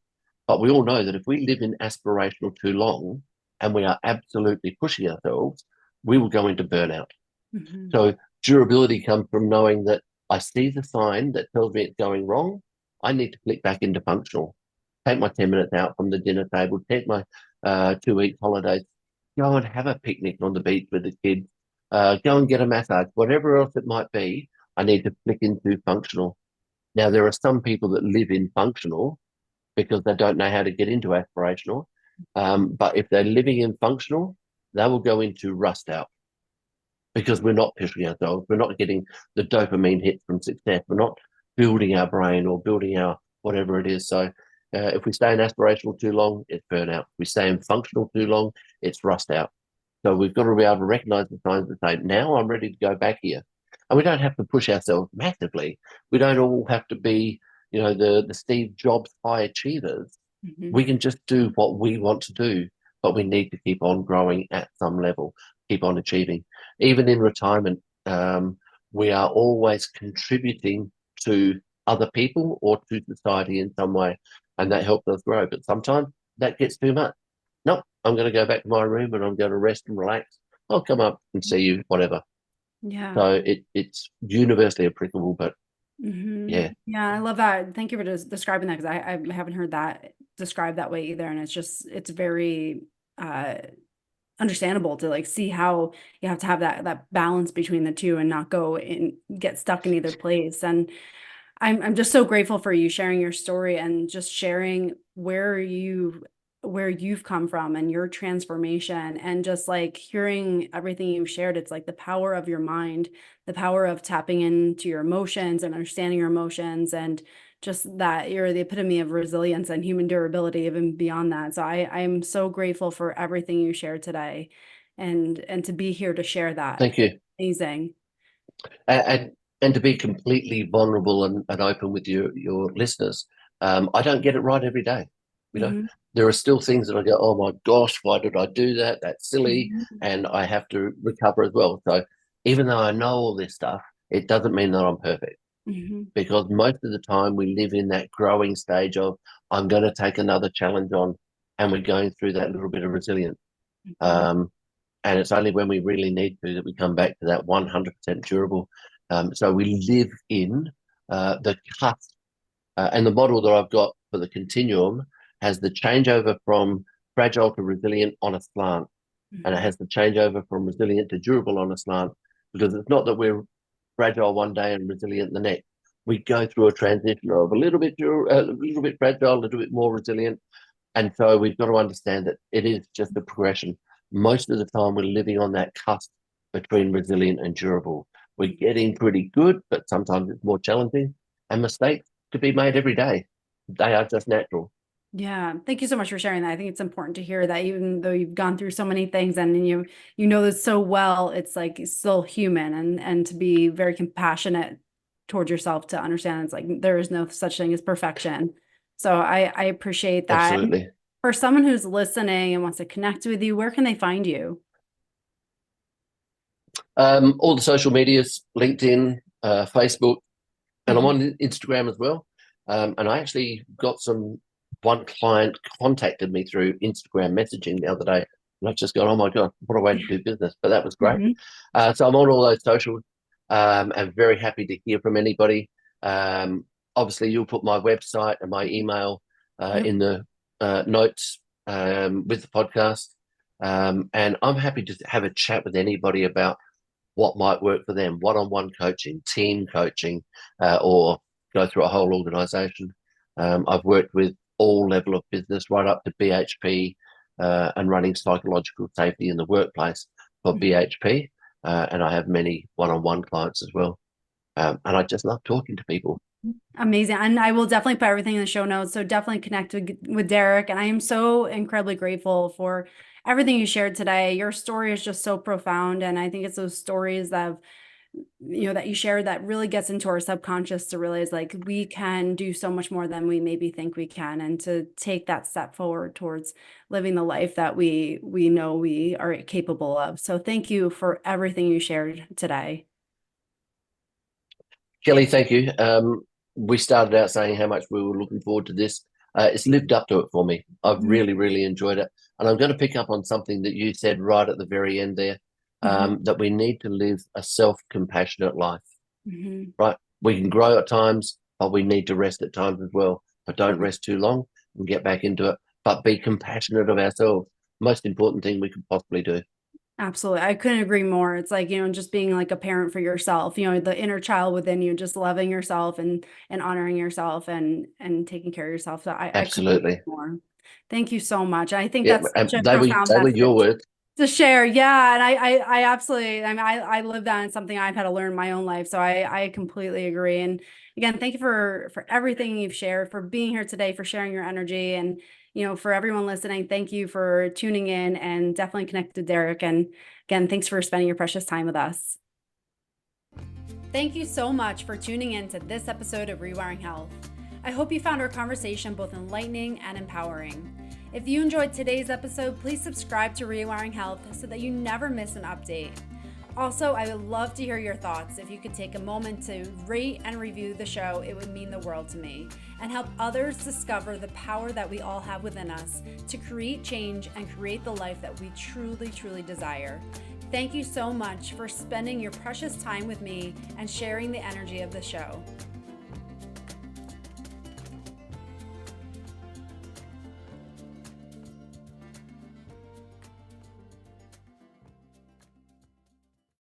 But we all know that if we live in aspirational too long and we are absolutely pushing ourselves, we will go into burnout. Mm-hmm. So durability comes from knowing that I see the sign that tells me it's going wrong. I need to click back into functional. Take my 10 minutes out from the dinner table, take my 2 week holidays, go and have a picnic on the beach with the kids, go and get a massage, whatever else it might be. I need to click into functional. Now, there are some people that live in functional because they don't know how to get into aspirational. But if they're living in functional, they will go into rust out because we're not pushing ourselves. We're not getting the dopamine hits from success. We're not building our brain or building our whatever it is. So if we stay in aspirational too long, it's burnout. If we stay in functional too long, it's rust out. So we've got to be able to recognize the signs and say, now I'm ready to go back here. And we don't have to push ourselves massively. We don't all have to be, the Steve Jobs high achievers. Mm-hmm. We can just do what we want to do, but we need to keep on growing at some level, keep on achieving. Even in retirement, we are always contributing to other people or to society in some way, and that helps us grow. But sometimes that gets too much. nope, I'm going to go back to my room and I'm going to rest and relax. I'll come up and see you, whatever. Yeah. So it's universally applicable, but yeah, Yeah, I love that. Thank you for describing that, because I haven't heard that described that way either. And it's very uh understandable to like see how you have to have that balance between the two and not go and get stuck in either place. And I'm just so grateful for you sharing your story and just sharing where you've come from and your transformation, and just like hearing everything you've shared. It's like the power of your mind, the power of tapping into your emotions and understanding your emotions, and just that you're the epitome of resilience and human durability, even beyond that. So I'm so grateful for everything you shared today, and to be here to share that. thank you. Amazing. And and to be completely vulnerable and open with your listeners. I don't get it right every day. You know, Hmm. there are still things that I go, oh my gosh, why did I do that? That's silly, Hmm. and I have to recover as well. So even though I know all this stuff, it doesn't mean that I'm perfect, Hmm. because most of the time we live in that growing stage of I'm going to take another challenge on, and we're going through that little bit of resilience. Hmm. Um, and it's only when we really need to that we come back to that 100% durable. So we live in the cusp, and the model that I've got for the continuum has the changeover from fragile to resilient on a slant, and it Hmm. has the changeover from resilient to durable on a slant, because it's not that we're fragile one day and resilient the next. We go through a transition of a little bit fragile, a little bit more resilient, and so we've got to understand that it is just a progression. Most of the time, we're living on that cusp between resilient and durable. We're getting pretty good, but sometimes it's more challenging, and mistakes to be made every day. They are just natural. Yeah, thank you so much for sharing that. I think it's important to hear that even though you've gone through so many things, and you know this so well, it's like it's still human, and to be very compassionate towards yourself, to understand it's like there is no such thing as perfection. So I appreciate that. And Absolutely. for someone who's listening and wants to connect with you, where can they find you? All the social medias, LinkedIn, Facebook, and I'm Mhm. on Instagram as well. And I actually got one client contacted me through Instagram messaging the other day. And I've just gone, oh my God, what a way to do business. But that was great. Mhm. So I'm on all those socials, and very happy to hear from anybody. Obviously, you'll put my website and my email Yep. in the notes with the podcast. And I'm happy to have a chat with anybody about what might work for them, one-on-one coaching, team coaching, or go through a whole organization. I've worked with all level of business right up to BHP, and running psychological safety in the workplace for BHP. And I have many one-on-one clients as well. And I just love talking to people. Amazing. And I will definitely put everything in the show notes. So definitely connect with Derrick. And I am so incredibly grateful for everything you shared today. Your story is just so profound. And I think it's those stories that you shared that really gets into our subconscious to realize like we can do so much more than we maybe think we can, and to take that step forward towards living the life that we know we are capable of. So thank you for everything you shared today. Kelly, thank you. We started out saying how much we were looking forward to this. It's lived up to it for me. I've Mhm. really, really enjoyed it. And I'm going to pick up on something that you said right at the very end there, Mhm. that we need to live a self-compassionate life, Mhm. right? We can grow at times, but we need to rest at times as well. But don't rest too long and get back into it. But be compassionate of ourselves. Most important thing we could possibly do. Absolutely. I couldn't agree more. It's like, just being like a parent for yourself, the inner child within you, just loving yourself and honoring yourself and taking care of yourself. So I couldn't agree Absolutely. more. Thank you so much. I think Yeah, that's and such a profound they were your message words. to share. Yeah. And I absolutely, I mean, I live that, and something I've had to learn in my own life. So I completely agree. And again, thank you for everything you've shared, for being here today, for sharing your energy. And, for everyone listening, thank you for tuning in, and definitely connect to Derrick. And again, thanks for spending your precious time with us. Thank you so much for tuning in to this episode of Rewiring Health. I hope you found our conversation both enlightening and empowering. If you enjoyed today's episode, please subscribe to Rewiring Health so that you never miss an update. Also, I would love to hear your thoughts. If you could take a moment to rate and review the show, it would mean the world to me and help others discover the power that we all have within us to create change and create the life that we truly, truly desire. Thank you so much for spending your precious time with me and sharing the energy of the show.